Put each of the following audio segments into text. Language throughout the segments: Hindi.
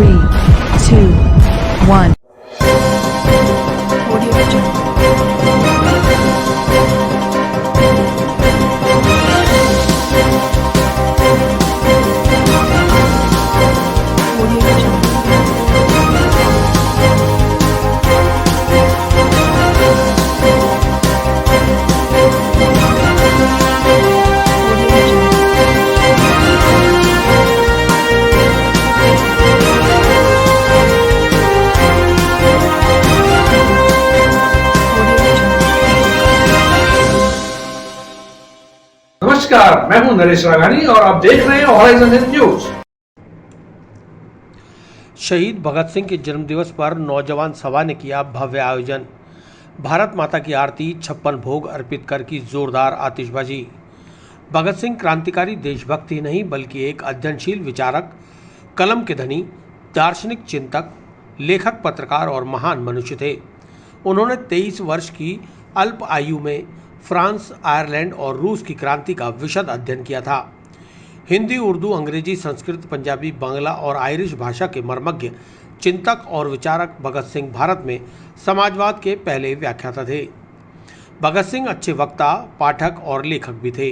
3, 2, 1. Audio Jungle. Audio Jungle. Audio Jungle. Audio Jungle. नमस्कार, मैं हूं नरेश राघानी और आप देख रहे हैं हॉराइजन न्यूज। शहीद भगत सिंह के जन्मदिवस पर नौजवान सभा ने किया भव्य आयोजन। भारत माता की आरती, 56 भोग अर्पित कर की जोरदार आतिशबाजी। भगत सिंह क्रांतिकारी देशभक्त ही नहीं बल्कि एक अध्ययनशील विचारक, कलम के धनी, दार्शनिक चिंतक, लेखक, पत्रकार और महान मनुष्य थे। उन्होंने 23 वर्ष की अल्प आयु में फ्रांस, आयरलैंड और रूस की क्रांति का विशद अध्ययन किया था। हिंदी, उर्दू, अंग्रेजी, संस्कृत, पंजाबी, बांग्ला और आयरिश भाषा के मर्मज्ञ, चिंतक और विचारक भगत सिंह भारत में समाजवाद के पहले व्याख्याता थे। भगत सिंह अच्छे वक्ता, पाठक और लेखक भी थे।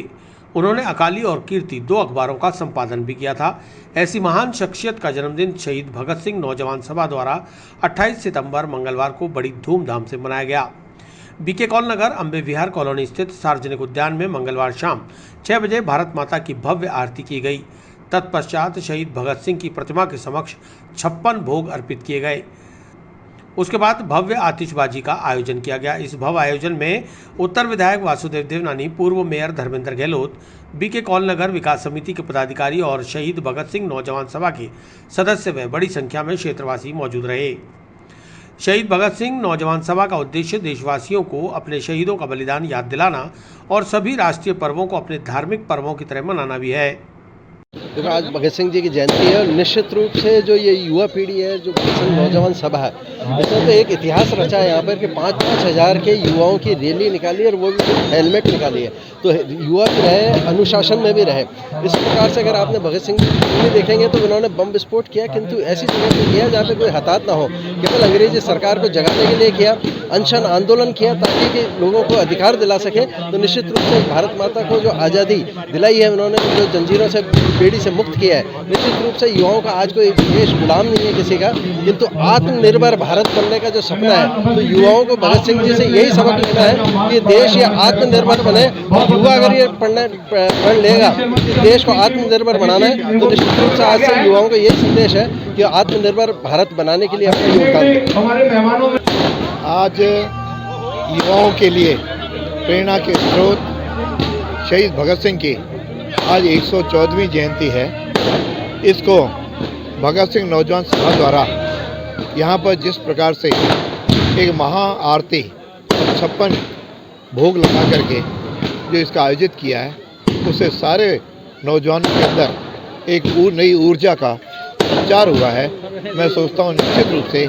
उन्होंने अकाली और कीर्ति 2 अखबारों का संपादन भी किया था। ऐसी महान शख्सियत का जन्मदिन शहीद भगत सिंह नौजवान सभा द्वारा 28 सितंबर मंगलवार को बड़ी धूमधाम से मनाया गया। बीके कॉल नगर अम्बे विहार कॉलोनी स्थित सार्वजनिक उद्यान में मंगलवार शाम 6 बजे भारत माता की भव्य आरती की गई। तत्पश्चात शहीद भगत सिंह की प्रतिमा के समक्ष 56 भोग अर्पित किए गए। उसके बाद भव्य आतिशबाजी का आयोजन किया गया। इस भव्य आयोजन में उत्तर विधायक वासुदेव देवनानी, पूर्व मेयर धर्मेंद्र गहलोत, बीके कॉल नगर विकास समिति के पदाधिकारी और शहीद भगत सिंह नौजवान सभा के सदस्य व बड़ी संख्या में क्षेत्रवासी मौजूद रहे। शहीद भगत सिंह नौजवान सभा का उद्देश्य देशवासियों को अपने शहीदों का बलिदान याद दिलाना और सभी राष्ट्रीय पर्वों को अपने धार्मिक पर्वों की तरह मनाना भी है। देखो, आज भगत सिंह जी की जयंती है और निश्चित रूप से जो ये युवा पीढ़ी है, जो भगत सिंह नौजवान सभा है, इसने तो एक इतिहास रचा है यहाँ पर कि 5-5 हज़ार के युवाओं की रैली निकाली और वो भी हेलमेट निकाली है। तो युवा भी रहे, अनुशासन में भी रहे। इस प्रकार से अगर आपने भगत सिंह जी देखेंगे तो उन्होंने बम विस्फोट किया, किंतु ऐसी जगह पर किया जहाँ पर कोई हताहत ना हो। केवल अंग्रेजी सरकार को जगाने के लिए किया, अनशन आंदोलन किया ताकि कि लोगों को अधिकार दिला सके। तो निश्चित रूप से भारत माता को जो आज़ादी दिलाई है उन्होंने, जो जंजीरों से, बेड़ी से मुक्त किया है, निश्चित रूप से युवाओं का आज कोई देश गुलाम नहीं है किसी का, किंतु आत्मनिर्भर भारत बनने का जो सपना है, तो युवाओं को भगत सिंह जी से यही सबक लेना है कि देश ये आत्मनिर्भर बने। युवा अगर ये पढ़ लेगा कि देश को आत्मनिर्भर बनाना है, तो निश्चित रूप से आज से युवाओं का यही संदेश है कि आत्मनिर्भर भारत बनाने के लिए अपना योगदान दें। आज युवाओं के लिए प्रेरणा के स्रोत शहीद भगत सिंह की आज 114वीं जयंती है। इसको भगत सिंह नौजवान सभा द्वारा यहाँ पर जिस प्रकार से एक महा आरती 56 भोग लगा करके जो इसका आयोजित किया है, उससे सारे नौजवानों के अंदर एक नई ऊर्जा का संचार हुआ है। मैं सोचता हूँ निश्चित रूप से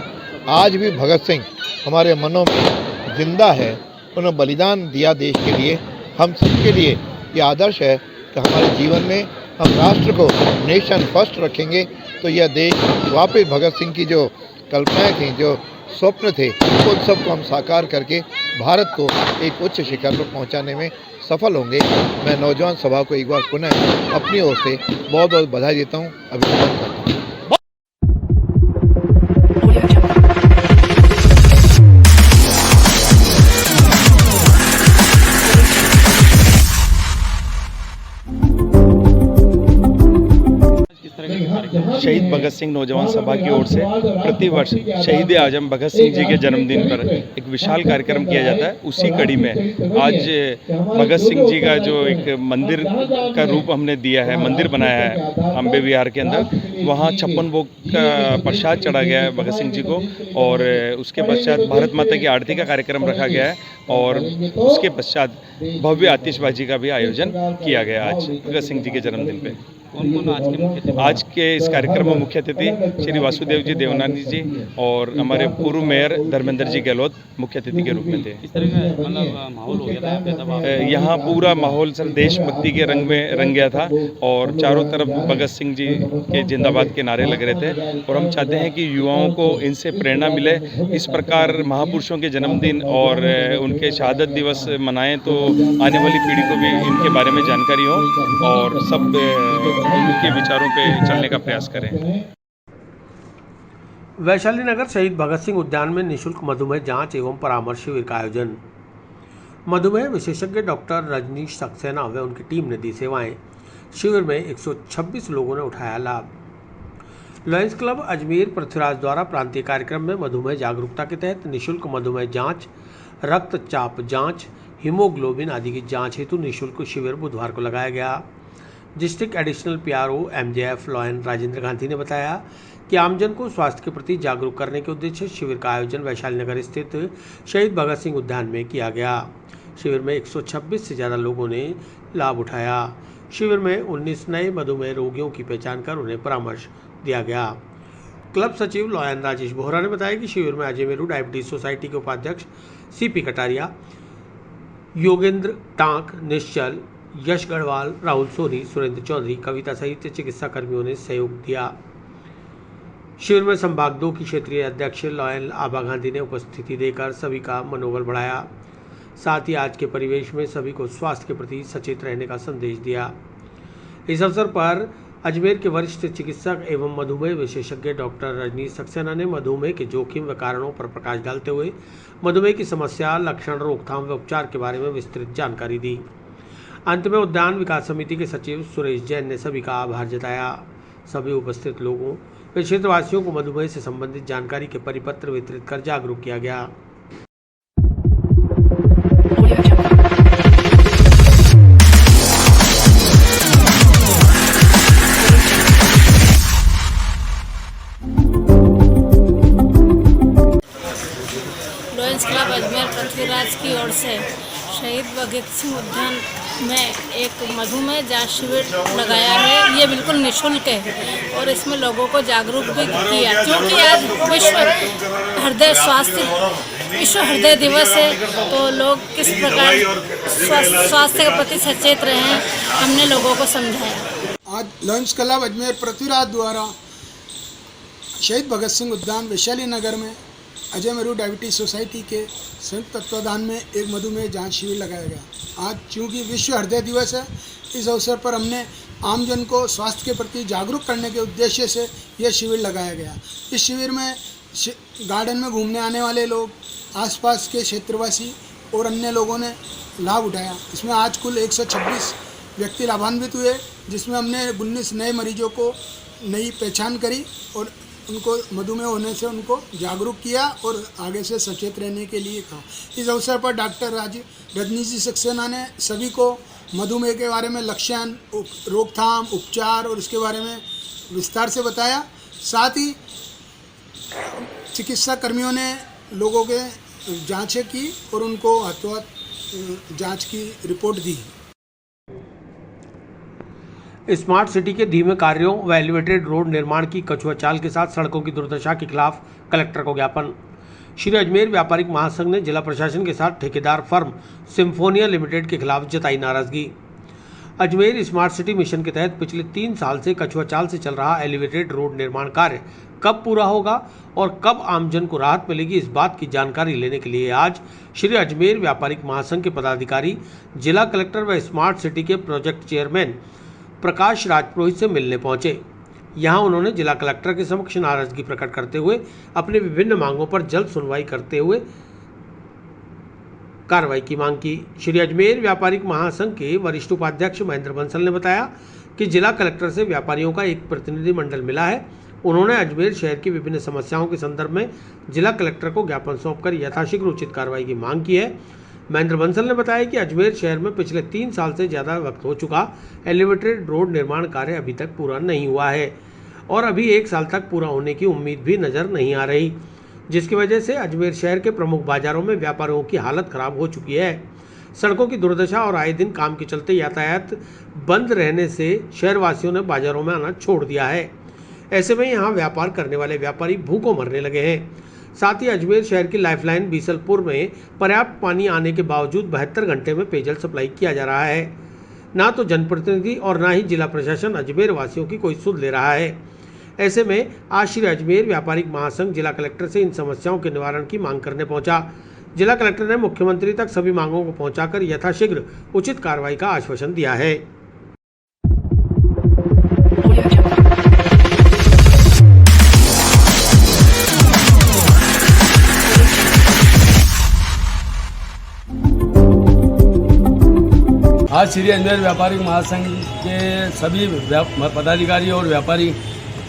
आज भी भगत सिंह हमारे मनों में जिंदा है। उन्होंने बलिदान दिया देश के लिए। हम सबके लिए ये आदर्श है कि हमारे जीवन में हम राष्ट्र को नेशन फर्स्ट रखेंगे तो यह देश वापस भगत सिंह की जो कल्पनाएं थीं, जो स्वप्न थे, उन सबको हम साकार करके भारत को एक उच्च शिखर पर पहुंचाने में सफल होंगे। मैं नौजवान सभा को एक बार पुनः अपनी ओर से बहुत बहुत बधाई देता हूं, अभिनंदन करता हूं। Audio Jungle. शहीद भगत सिंह नौजवान सभा की ओर से प्रतिवर्ष शहीद आजम भगत सिंह जी के जन्मदिन पर एक विशाल कार्यक्रम किया जाता है। उसी कड़ी में आज भगत सिंह जी का जो एक मंदिर का रूप हमने दिया है, मंदिर बनाया है अम्बे विहार के अंदर, वहाँ 56 भोग का प्रसाद चढ़ा गया है भगत सिंह जी को। और उसके पश्चात भारत माता की आरती का कार्यक्रम रखा गया है और उसके पश्चात भव्य आतिशबाजी का भी आयोजन किया गया आज भगत सिंह जी के जन्मदिन पे। कौन कौन आज के मुख्य अतिथि? आज के इस कार्यक्रम में मुख्य अतिथि श्री वासुदेव जी देवनानी जी और हमारे पूर्व मेयर धर्मेंद्र जी गहलोत मुख्य अतिथि के रूप में थे। इस तरह का मतलब माहौल हो गया था यहाँ पूरा माहौल सर देशभक्ति के रंग में रंग गया था और चारों तरफ भगत सिंह जी के जिंदाबाद के नारे लग रहे थे और हम चाहते हैं कि युवाओं को इनसे प्रेरणा मिले। इस प्रकार महापुरुषों के जन्मदिन और उनके शहादत दिवस मनाएं तो आने वाली पीढ़ी को भी इनके बारे में जानकारी हो और सब उनके विचारों पे चलने का प्रयास करें। वैशाली नगर शहीद भगत सिंह उद्यान में निःशुल्क मधुमेह जांच एवं परामर्श शिविर का आयोजन। मधुमेह विशेषज्ञ डॉक्टर रजनीश सक्सेना व उनकी टीम ने दी सेवाएं। शिविर में 126 लोगों ने उठाया लाभ। लॉयंस क्लब अजमेर पृथ्वीराज द्वारा प्रांतीय कार्यक्रम में मधुमेह जागरूकता के तहत निःशुल्क मधुमेह जांच, रक्तचाप जांच, हीमोग्लोबिन आदि की जांच हेतु निःशुल्क शिविर बुधवार को लगाया गया। District additional PRO MJF lion Rajendra Gandhi ने बताया कि आमजन को स्वास्थ्य के प्रति जागरूक करने के उद्देश्य शिविर का आयोजन वैशाली नगर स्थित शहीद भगत सिंह उद्यान में किया गया। शिविर में 126 से ज़्यादा लोगों ने लाभ उठाया। शिविर में 19 नए मधुमेह रोगियों की पहचान कर उन्हें परामर्श दिया गया। क्लब सचिव लॉयन राजेश बोहरा ने बताया कि शिविर में अजमेरू डायबिटीज सोसाइटी के उपाध्यक्ष CP कटारिया, योगेंद्र टांक, निश्चल, यश गढ़वाल, राहुल सोनी, सुरेंद्र चौधरी, कविता सहित चिकित्सा कर्मियों ने सहयोग दिया। शिविर में संभाग 2 की क्षेत्रीय अध्यक्ष लॉयन आबा गांधी ने उपस्थिति देकर सभी का मनोबल बढ़ाया। साथ ही आज के परिवेश में सभी को स्वास्थ्य के प्रति सचेत रहने का संदेश दिया। इस अवसर पर अजमेर के वरिष्ठ चिकित्सक एवं मधुमेह विशेषज्ञ डॉक्टर रजनीश सक्सेना ने मधुमेह के जोखिम व कारणों पर प्रकाश डालते हुए मधुमेह की समस्या, लक्षण, रोकथाम व उपचार के बारे में विस्तृत जानकारी दी। अंत में उद्यान विकास समिति के सचिव सुरेश जैन ने सभी का आभार जताया। सभी उपस्थित लोगों व क्षेत्रवासियों को मधुमेह से संबंधित जानकारी के परिपत्र वितरित कर जागरूक किया गया। लॉयंस क्लब अजमेर पृथ्वीराज की ओर से शहीद भगत सिंह उद्यान में एक मधुमेह जांच शिविर लगाया है। ये बिल्कुल निःशुल्क है और इसमें लोगों को जागरूक भी किया, क्योंकि आज विश्व हृदय दिवस है, तो लोग किस प्रकार स्वास्थ्य के प्रति सचेत रहें, हमने लोगों को समझाया। आज लॉयंस क्लब अजमेर पृथ्वीराज द्वारा शहीद भगत सिंह उद्यान वैशाली नगर में अजमेरू डायबिटीज सोसाइटी के संयुक्त तत्वाधान में एक मधुमेह जांच शिविर लगाया गया। आज चूँकि विश्व हृदय दिवस है, इस अवसर पर हमने आमजन को स्वास्थ्य के प्रति जागरूक करने के उद्देश्य से यह शिविर लगाया गया। इस शिविर में गार्डन में घूमने आने वाले लोग, आसपास के क्षेत्रवासी और अन्य लोगों ने लाभ उठाया। इसमें आज कुल 126 व्यक्ति लाभान्वित हुए, जिसमें हमने 19 नए मरीजों को नई पहचान करी और उनको मधुमेह होने से उनको जागरूक किया और आगे से सचेत रहने के लिए कहा। इस अवसर पर डॉक्टर रजनीश सक्सेना ने सभी को मधुमेह के बारे में लक्षण, रोकथाम, उपचार और इसके बारे में विस्तार से बताया। साथ ही चिकित्सा कर्मियों ने लोगों के जांचें की और उनको हाथों जांच की रिपोर्ट दी। स्मार्ट सिटी के धीमे कार्यों व एलिवेटेड रोड निर्माण की कछुआ चाल के साथ सड़कों की दुर्दशा के खिलाफ कलेक्टर को ज्ञापन। श्री अजमेर व्यापारिक महासंघ ने जिला प्रशासन के साथ ठेकेदार फर्म सिम्फोनिया लिमिटेड के खिलाफ जताई नाराजगी। अजमेर स्मार्ट सिटी मिशन के तहत पिछले 3 साल से कछुआ चाल से चल रहा एलिवेटेड रोड निर्माण कार्य कब पूरा होगा और कब आमजन को राहत मिलेगी, इस बात की जानकारी लेने के लिए आज श्री अजमेर व्यापारिक महासंघ के पदाधिकारी जिला कलेक्टर व स्मार्ट सिटी के प्रोजेक्ट चेयरमैन प्रकाश राजपुरोहित से मिलने पहुंचे। यहां उन्होंने जिला कलेक्टर के समक्ष नाराजगी प्रकट करते हुए अपनी विभिन्न मांगों पर जल्द सुनवाई करते हुए कार्रवाई की मांग की। श्री अजमेर व्यापारिक महासंघ के वरिष्ठ उपाध्यक्ष महेंद्र बंसल ने बताया कि जिला कलेक्टर से व्यापारियों का एक प्रतिनिधिमंडल मिला है। उन्होंने अजमेर शहर की विभिन्न समस्याओं के संदर्भ में जिला कलेक्टर को ज्ञापन सौंपकर यथाशीघ्र उचित कार्रवाई की मांग की है। महेंद्र बंसल ने बताया कि अजमेर शहर में पिछले 3 साल से ज़्यादा वक्त हो चुका एलिवेटेड रोड निर्माण कार्य अभी तक पूरा नहीं हुआ है और अभी 1 साल तक पूरा होने की उम्मीद भी नज़र नहीं आ रही, जिसकी वजह से अजमेर शहर के प्रमुख बाजारों में व्यापारियों की हालत खराब हो चुकी है। सड़कों की दुर्दशा और आए दिन काम के चलते यातायात बंद रहने से शहरवासियों ने बाजारों में आना छोड़ दिया है। ऐसे में यहाँ व्यापार करने वाले व्यापारी भूखों मरने लगे हैं। साथ ही अजमेर शहर की लाइफलाइन बीसलपुर में पर्याप्त पानी आने के बावजूद 72 घंटे में पेयजल सप्लाई किया जा रहा है। ना तो जनप्रतिनिधि और ना ही जिला प्रशासन अजमेर वासियों की कोई सुध ले रहा है। ऐसे में आज श्री अजमेर व्यापारिक महासंघ जिला कलेक्टर से इन समस्याओं के निवारण की मांग करने पहुंचा। जिला कलेक्टर ने मुख्यमंत्री तक सभी मांगों को पहुंचाकर यथाशीघ्र उचित कार्रवाई का आश्वासन दिया है। आज श्री अजमेर व्यापारिक महासंघ के सभी पदाधिकारी और व्यापारी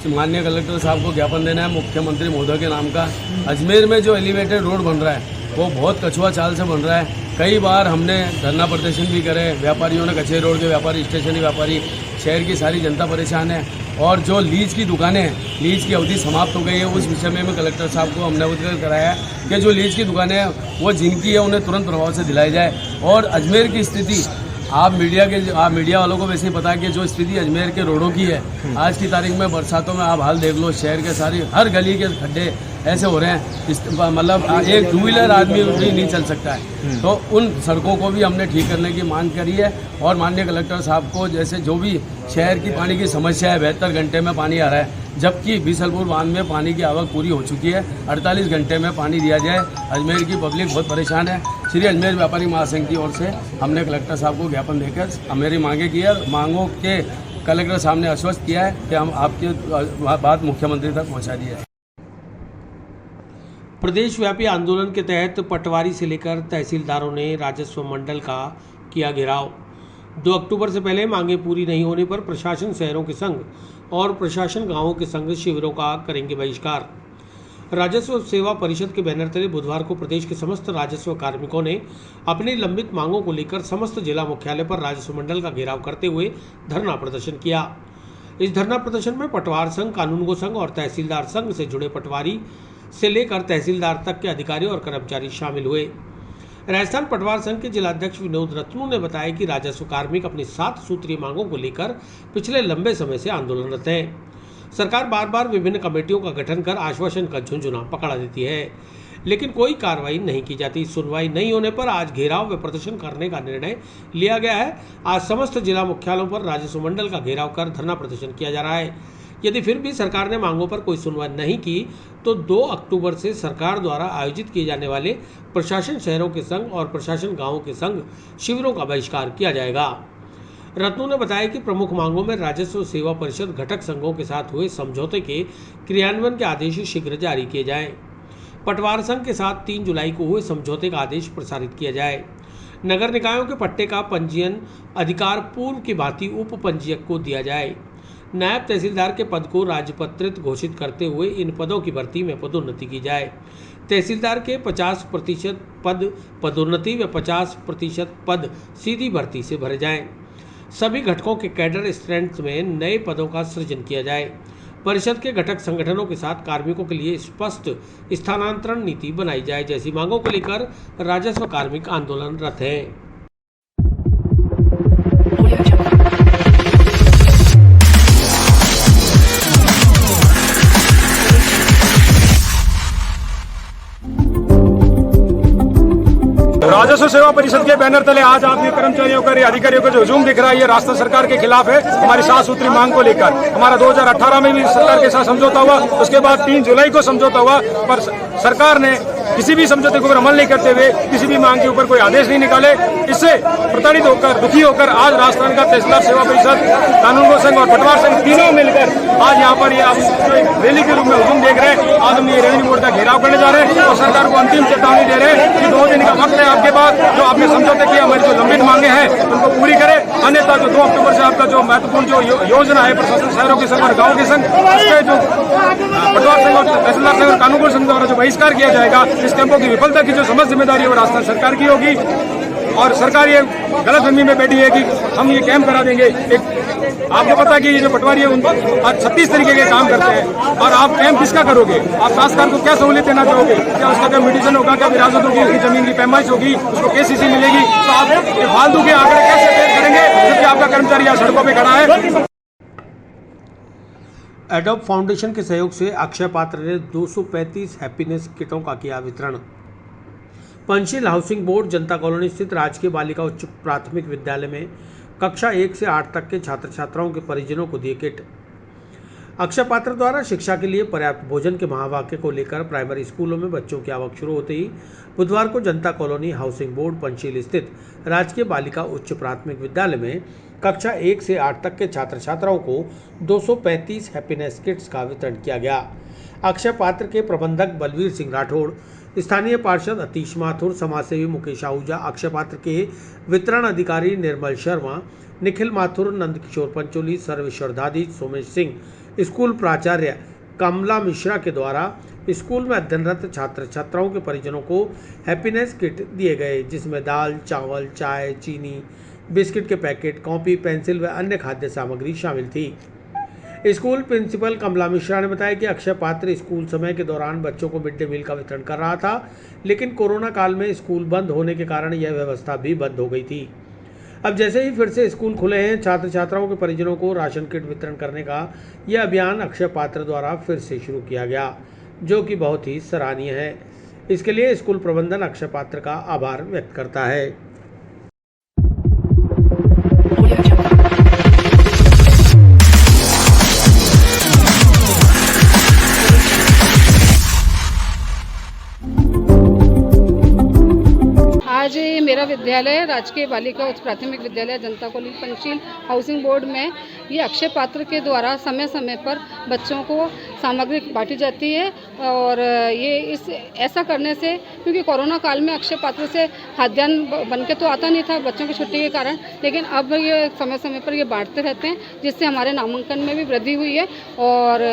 माननीय कलेक्टर साहब को ज्ञापन देना है मुख्यमंत्री महोदय के नाम का। अजमेर में जो एलिवेटेड रोड बन रहा है वो बहुत कछुआ चाल से बन रहा है। कई बार हमने धरना प्रदर्शन भी करे, व्यापारियों ने, कचहरी रोड के व्यापारी, स्टेशनरी व्यापारी, शहर की सारी जनता परेशान है। और जो लीज की दुकानें हैं, लीज की अवधि समाप्त हो गई है, उस विषय में कलेक्टर साहब को हमने अवगत कराया है कि जो लीज की दुकानें हैं वो जिनकी है उन्हें तुरंत प्रभाव से दिलाई जाए। और अजमेर की स्थिति आप मीडिया वालों को वैसे ही पता है कि जो स्थिति अजमेर के रोडों की है, आज की तारीख में बरसातों में आप हाल देख लो, शहर के सारी हर गली के खड्डे ऐसे हो रहे हैं, मतलब एक 2 व्हीलर आदमी भी नहीं चल सकता है। तो उन सड़कों को भी हमने ठीक करने की मांग करी है। और माननीय कलेक्टर साहब को जैसे जो भी शहर की पानी की समस्या है, 72 घंटे में पानी आ रहा है, जबकि बीसलपुर बांध में पानी की आवक पूरी हो चुकी है, 48 घंटे में पानी दिया जाए। अजमेर की पब्लिक बहुत परेशान है। श्री अजमेर व्यापारी महासंघ की ओर से हमने कलेक्टर साहब को ज्ञापन देकर हमारी मांगे की है। मांगों के कलेक्टर साहब ने आश्वस्त किया है कि हम आपकी बात मुख्यमंत्री तक पहुंचा दी है। प्रदेश व्यापी आंदोलन के तहत पटवारी से लेकर तहसीलदारों ने राजस्व मंडल का किया घेराव। 2 अक्टूबर से पहले मांगे पूरी नहीं होने पर प्रशासन शहरों के संघ और प्रशासन गांवों के संघ शिविरों का करेंगे बहिष्कार। राजस्व सेवा परिषद के बैनर तले बुधवार को प्रदेश के समस्त राजस्व कार्मिकों ने अपनी लंबित मांगों को लेकर समस्त जिला मुख्यालय पर राजस्व मंडल का घेराव करते हुए धरना प्रदर्शन किया। इस धरना प्रदर्शन में पटवार संघ, कानूनगो संघ और तहसीलदार संघ से जुड़े पटवारी से लेकर तहसीलदार तक के अधिकारी और कर्मचारी शामिल हुए। राजस्थान पटवार संघ के जिलाध्यक्ष विनोद रत्नू ने बताया कि राजस्व कार्मिक अपनी 7 सूत्रीय मांगों को लेकर पिछले लंबे समय से आंदोलनरत हैं। सरकार बार बार विभिन्न कमेटियों का गठन कर आश्वासन का झुंझुना पकड़ा देती है, लेकिन कोई कार्रवाई नहीं की जाती। सुनवाई नहीं होने पर आज घेराव व प्रदर्शन करने का निर्णय लिया गया है। आज समस्त जिला मुख्यालयों पर राजस्व मंडल का घेराव कर धरना प्रदर्शन किया जा रहा है। यदि फिर भी सरकार ने मांगों पर कोई सुनवाई नहीं की तो 2 अक्टूबर से सरकार द्वारा आयोजित किए जाने वाले प्रशासन शहरों के संघ और प्रशासन गांवों के संघ शिविरों का बहिष्कार किया जाएगा। रत्नू ने बताया कि प्रमुख मांगों में राजस्व सेवा परिषद घटक संघों के साथ हुए समझौते के क्रियान्वयन के आदेश शीघ्र जारी किए जाएं। पटवार संघ के साथ 3 जुलाई को हुए समझौते का आदेश प्रसारित किया जाए। नगर निकायों के पट्टे का पंजीयन अधिकार पूर्व की भांति उप पंजीयक को दिया जाए। नायब तहसीलदार के पद को राजपत्रित घोषित करते हुए इन पदों की भर्ती में पदोन्नति की जाए। तहसीलदार के 50% पद पदोन्नति व 50% पद सीधी भर्ती से भरे जाएं। सभी घटकों के कैडर स्ट्रेंथ में नए पदों का सृजन किया जाए। परिषद के घटक संगठनों के साथ कार्मिकों के लिए स्पष्ट स्थानांतरण नीति बनाई जाए जैसी मांगों को लेकर राजस्व कार्मिक आंदोलनरत हैं। राजस्व सेवा परिषद के बैनर तले आज आपके कर्मचारियों का, अधिकारियों का जो हुजूम दिख रहा है, ये राजस्थान सरकार के खिलाफ है। हमारी 7 सूत्री मांग को लेकर हमारा 2018 में भी सरकार के साथ समझौता हुआ, उसके बाद 3 जुलाई को समझौता हुआ, पर सरकार ने किसी भी समझौते के ऊपर अमल नहीं करते हुए किसी भी मांग के ऊपर कोई आदेश नहीं निकाले। इससे प्रताड़ित होकर, दुखी होकर आज राजस्थान का तहसीलदार सेवा परिषद, कानूनगो संघ और पटवार संघ तीनों मिलकर आज यहाँ पर ये आप रैली के रूप में हुजूम देख रहे हैं। आज हम ये रेवेन्यू बोर्ड का घेराव करने जा रहे हैं और सरकार को अंतिम चेतावनी दे रहे हैं कि 2 दिन का वक्त है आपके पास, जो आपने समझौते किए, हमारी जो लंबित मांगे हैं उनको पूरी करें, अन्यथा जो 2 अक्टूबर से आपका जो महत्वपूर्ण जो योजना है प्रशासन शहरों के संघ और गाँव के संघ, उसके जो पटवार संघ और तहसीलदार संघ और कानूनगो संघ द्वारा जो बहिष्कार किया जाएगा, इस कैंपों की विफलता की जो समस्त जिम्मेदारी है वो राजस्थान सरकार की होगी। और सरकार ये गलतफहमी में बैठी है कि हम ये कैंप करा देंगे, एक आपको पता है कि ये जो पटवारी है उन पर 36 तरीके के काम करते हैं, और आप कैंप किसका करोगे? आप काश्तकार को क्या सहूलियत देना चाहोगे? क्या उसका क्या मेडिसिन होगा, क्या विरासत होगी, उसकी जमीन की पैमाइश होगी, उसको केसीसी मिलेगी? तो आप ये फालतू के आंकड़े कैसे तय करेंगे जबकि आपका कर्मचारी यहाँ सड़कों पर खड़ा है? एडोब फाउंडेशन के सहयोग से अक्षय पात्र ने 235 हैप्पीनेस किटों का किया वितरण। पंचशील हाउसिंग बोर्ड जनता कॉलोनी स्थित राजकीय बालिका उच्च प्राथमिक विद्यालय में कक्षा 1 से 8 तक के छात्र छात्राओं के परिजनों को दिए किट। अक्षय पात्र द्वारा शिक्षा के लिए पर्याप्त भोजन के महावाक्य को लेकर प्राइमरी स्कूलों में बच्चों की आवक शुरू होते ही बुधवार को जनता कॉलोनी हाउसिंग बोर्ड पंचशील स्थित राजकीय बालिका उच्च प्राथमिक विद्यालय में कक्षा 1 से 8 तक के छात्र छात्राओं को 235 हैप्पीनेस किट्स का वितरण किया गया। अक्षय पात्र के प्रबंधक बलवीर सिंह राठौड़, स्थानीय पार्षद अतीश माथुर, समाजसेवी मुकेश आहूजा, अक्षय पात्र के वितरण अधिकारी निर्मल शर्मा, निखिल माथुर, नंदकिशोर पंचोली, सर्वेश्वर दादी, सोमेश सिंह, स्कूल प्राचार्य कमला मिश्रा के द्वारा स्कूल में अध्ययनरत छात्र छात्राओं के परिजनों को हैप्पीनेस किट दिए गए, जिसमें दाल, चावल, चाय, चीनी, बिस्किट के पैकेट, कॉपी, पेंसिल व अन्य खाद्य सामग्री शामिल थी। स्कूल प्रिंसिपल कमला मिश्रा ने बताया कि अक्षय पात्र स्कूल समय के दौरान बच्चों को मिड डे मील का वितरण कर रहा था, लेकिन कोरोना काल में स्कूल बंद होने के कारण यह व्यवस्था भी बंद हो गई थी। अब जैसे ही फिर से स्कूल खुले हैं, छात्र छात्राओं के परिजनों को राशन किट वितरण करने का यह अभियान अक्षय पात्र द्वारा फिर से शुरू किया गया, जो कि बहुत ही सराहनीय है। इसके लिए स्कूल प्रबंधन अक्षय पात्र का आभार व्यक्त करता है। आज मेरा विद्यालय राजकीय बालिका उच्च प्राथमिक विद्यालय जनता कॉलोनी पंचशील हाउसिंग बोर्ड में ये अक्षय पात्र के द्वारा समय समय पर बच्चों को सामग्री बांटी जाती है। और ये ऐसा करने से, क्योंकि कोरोना काल में अक्षय पात्र से खाद्यान्न बन के तो आता नहीं था बच्चों की छुट्टी के कारण, लेकिन अब ये समय समय पर ये बांटते रहते हैं, जिससे हमारे नामांकन में भी वृद्धि हुई है। और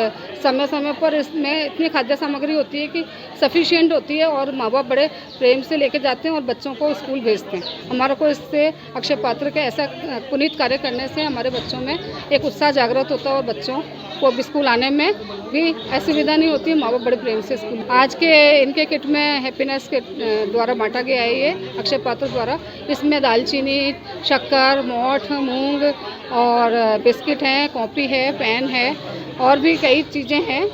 समय समय पर इसमें इतनी खाद्य सामग्री होती है कि सफिशिएंट होती है, और माँ बाप बड़े प्रेम से लेके जाते हैं और बच्चों को स्कूल भेजते हैं। हमारे को इससे अक्षय पात्र के ऐसा पुनीत कार्य करने से हमारे बच्चों में एक उत्साह जागृत होता है, और बच्चों को भी स्कूल आने में भी असुविधा नहीं होती है। माँ बाप बड़े प्रेम से स्कूल। आज के इनके किट में हैप्पीनेस के द्वारा बांटा गया है ये अक्षय पात्र द्वारा। इसमें दालचीनी, शक्कर, मोठ, मूंग और बिस्किट हैं, कॉपी है, पेन है, और भी कई चीज़ें हैं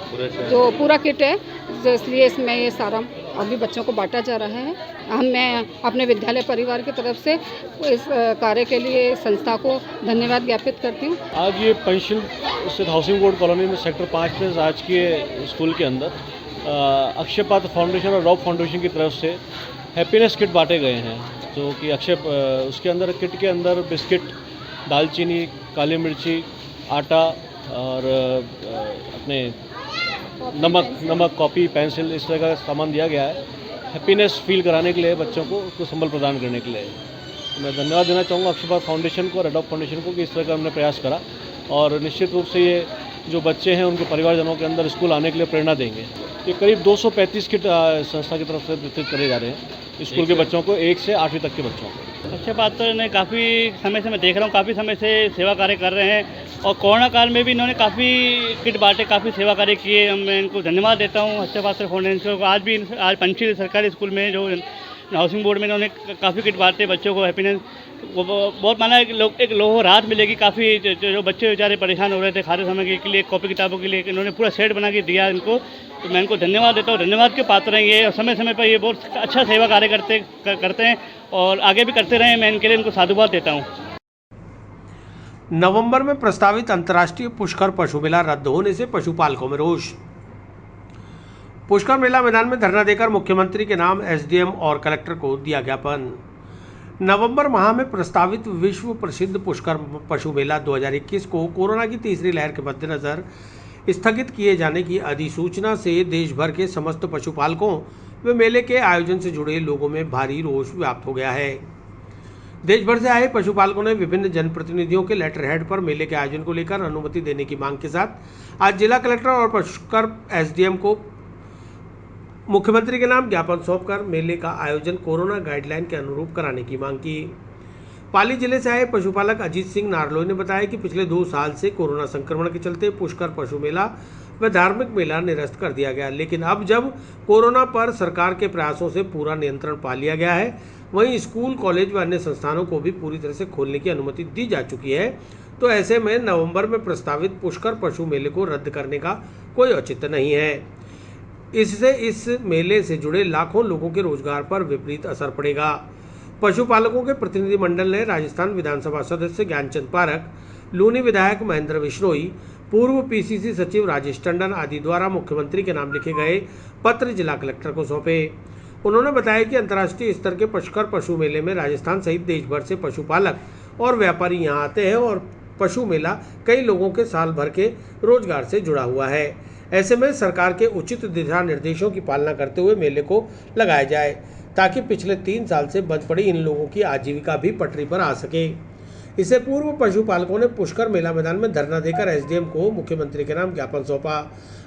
जो पूरा किट है, इसलिए इसमें ये सारा अभी बच्चों को बांटा जा रहा है। मैं अपने विद्यालय परिवार की तरफ से इस कार्य के लिए संस्था को धन्यवाद ज्ञापित करती हूँ। आज ये पंचशील स्थित हाउसिंग बोर्ड कॉलोनी में सेक्टर 5 में राजकीय स्कूल के अंदर अक्षय पात्र फाउंडेशन और रॉब फाउंडेशन की तरफ से हैप्पीनेस किट बांटे गए हैं, जो कि उसके अंदर किट के अंदर बिस्किट, दालचीनी, काली मिर्ची, आटा और अपने नमक, कॉपी, पेंसिल, इस तरह का सामान दिया गया है हैप्पीनेस फील कराने के लिए, बच्चों को उसको संबल प्रदान करने के लिए। मैं धन्यवाद देना चाहूँगा अक्षय पात्र फाउंडेशन को और एडोब फाउंडेशन को कि इस तरह का हमने प्रयास करा, और निश्चित रूप से ये जो बच्चे हैं उनके परिवारजनों के अंदर स्कूल आने के लिए प्रेरणा देंगे। ये करीब 235 किट संस्था की तरफ से वितरित करे जा रहे हैं स्कूल के बच्चों को, 1 से 8वीं तक के बच्चों को। अक्षय पात्र ने काफ़ी समय से, मैं देख रहा हूँ, काफ़ी समय से सेवा कार्य कर रहे हैं, और कोरोना काल में भी इन्होंने काफ़ी किट बांटे, काफ़ी सेवा कार्य किए। मैं इनको धन्यवाद देता हूँ अक्षय पात्र फाउंडेशन को। आज पंचशील सरकारी स्कूल में जो हाउसिंग बोर्ड में इन्होंने काफ़ी किट बांटे बच्चों को हैप्पीनेस, वो बहुत माना एक लोगों राहत मिलेगी। काफ़ी जो बच्चे बेचारे परेशान हो रहे थे खाद्य सामग्री के लिए, कॉपी किताबों के लिए, इन्होंने पूरा सेट बना के दिया इनको, तो मैं इनको धन्यवाद देता हूँ। धन्यवाद के पात्र हैं ये, और समय समय पर ये बहुत अच्छा सेवा कार्य करते हैं और आगे भी करते रहें। मैं इनके लिए इनको साधुवाद देता हूँ। नवंबर में प्रस्तावित अंतर्राष्ट्रीय पुष्कर पशु मेला रद्द होने से पशुपालकों में रोष। पुष्कर मेला मैदान में धरना देकर मुख्यमंत्री के नाम एसडीएम और कलेक्टर को दिया ज्ञापन। नवंबर माह में प्रस्तावित विश्व प्रसिद्ध पुष्कर पशु मेला 2021 को कोरोना की तीसरी लहर के मद्देनजर स्थगित किए जाने की अधिसूचना से देश भर के समस्त पशुपालकों व मेले के आयोजन से जुड़े लोगों में भारी रोष व्याप्त हो गया है। देश भर से आए पशुपालकों ने विभिन्न जनप्रतिनिधियों के लेटर हेड पर मेले के आयोजन को लेकर अनुमति देने की मांग के साथ आज जिला कलेक्टर और पुष्कर एसडीएम को मुख्यमंत्री के नाम ज्ञापन सौंपकर मेले का आयोजन कोरोना गाइडलाइन के अनुरूप कराने की मांग की। पाली जिले से आए पशुपालक अजीत सिंह नारलोई ने बताया कि पिछले 2 साल से कोरोना संक्रमण के चलते पुष्कर पशु मेला व धार्मिक मेला निरस्त कर दिया गया, लेकिन अब जब कोरोना पर सरकार के प्रयासों से पूरा नियंत्रण पा लिया गया है, वहीं स्कूल, कॉलेज व अन्य संस्थानों को भी पूरी तरह से खोलने की अनुमति दी जा चुकी है, तो ऐसे में नवंबर में प्रस्तावित पुष्कर पशु मेले को रद्द करने का कोई औचित्य नहीं है। इससे इस मेले से जुड़े लाखों लोगों के रोजगार पर विपरीत असर पड़ेगा। पशुपालकों के प्रतिनिधिमंडल ने राजस्थान विधानसभा सदस्य ज्ञानचंद पारक, लूनी विधायक महेंद्र बिश्नोई, पूर्व पीसीसी सचिव राजेश टंडन आदि द्वारा मुख्यमंत्री के नाम लिखे गए पत्र जिला कलेक्टर को सौंपे। उन्होंने बताया कि अंतर्राष्ट्रीय स्तर के पुष्कर पशु मेले में राजस्थान सहित देश भर से पशुपालक और व्यापारी यहां आते हैं और पशु मेला कई लोगों के साल भर के रोजगार से जुड़ा हुआ है। ऐसे में सरकार के उचित दिशा निर्देशों की पालना करते हुए मेले को लगाया जाए, ताकि पिछले 3 साल से बंद पड़ी इन लोगों की आजीविका भी पटरी पर आ सके। इससे पूर्व पशुपालकों ने पुष्कर मेला मैदान में धरना देकर एसडीएम को मुख्यमंत्री के नाम ज्ञापन सौंपा।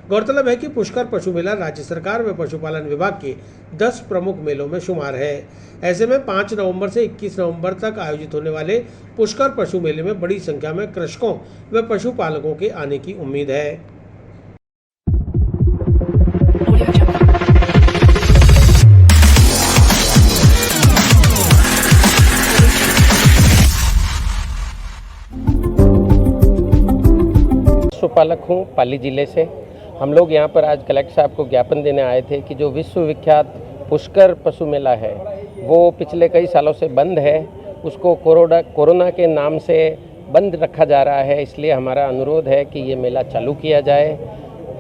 गौरतलब है कि पुष्कर पशु मेला राज्य सरकार व पशुपालन विभाग के 10 प्रमुख मेलों में शुमार है। ऐसे में 5 नवंबर से 21 नवंबर तक आयोजित होने वाले पुष्कर पशु मेले में बड़ी संख्या में कृषकों व पशुपालकों के आने की उम्मीद है। पशुपालक हूँ पाली जिले से। हम लोग यहाँ पर आज कलेक्टर साहब को ज्ञापन देने आए थे कि जो विश्व विख्यात पुष्कर पशु मेला है वो पिछले कई सालों से बंद है, उसको कोरोना के नाम से बंद रखा जा रहा है। इसलिए हमारा अनुरोध है कि ये मेला चालू किया जाए।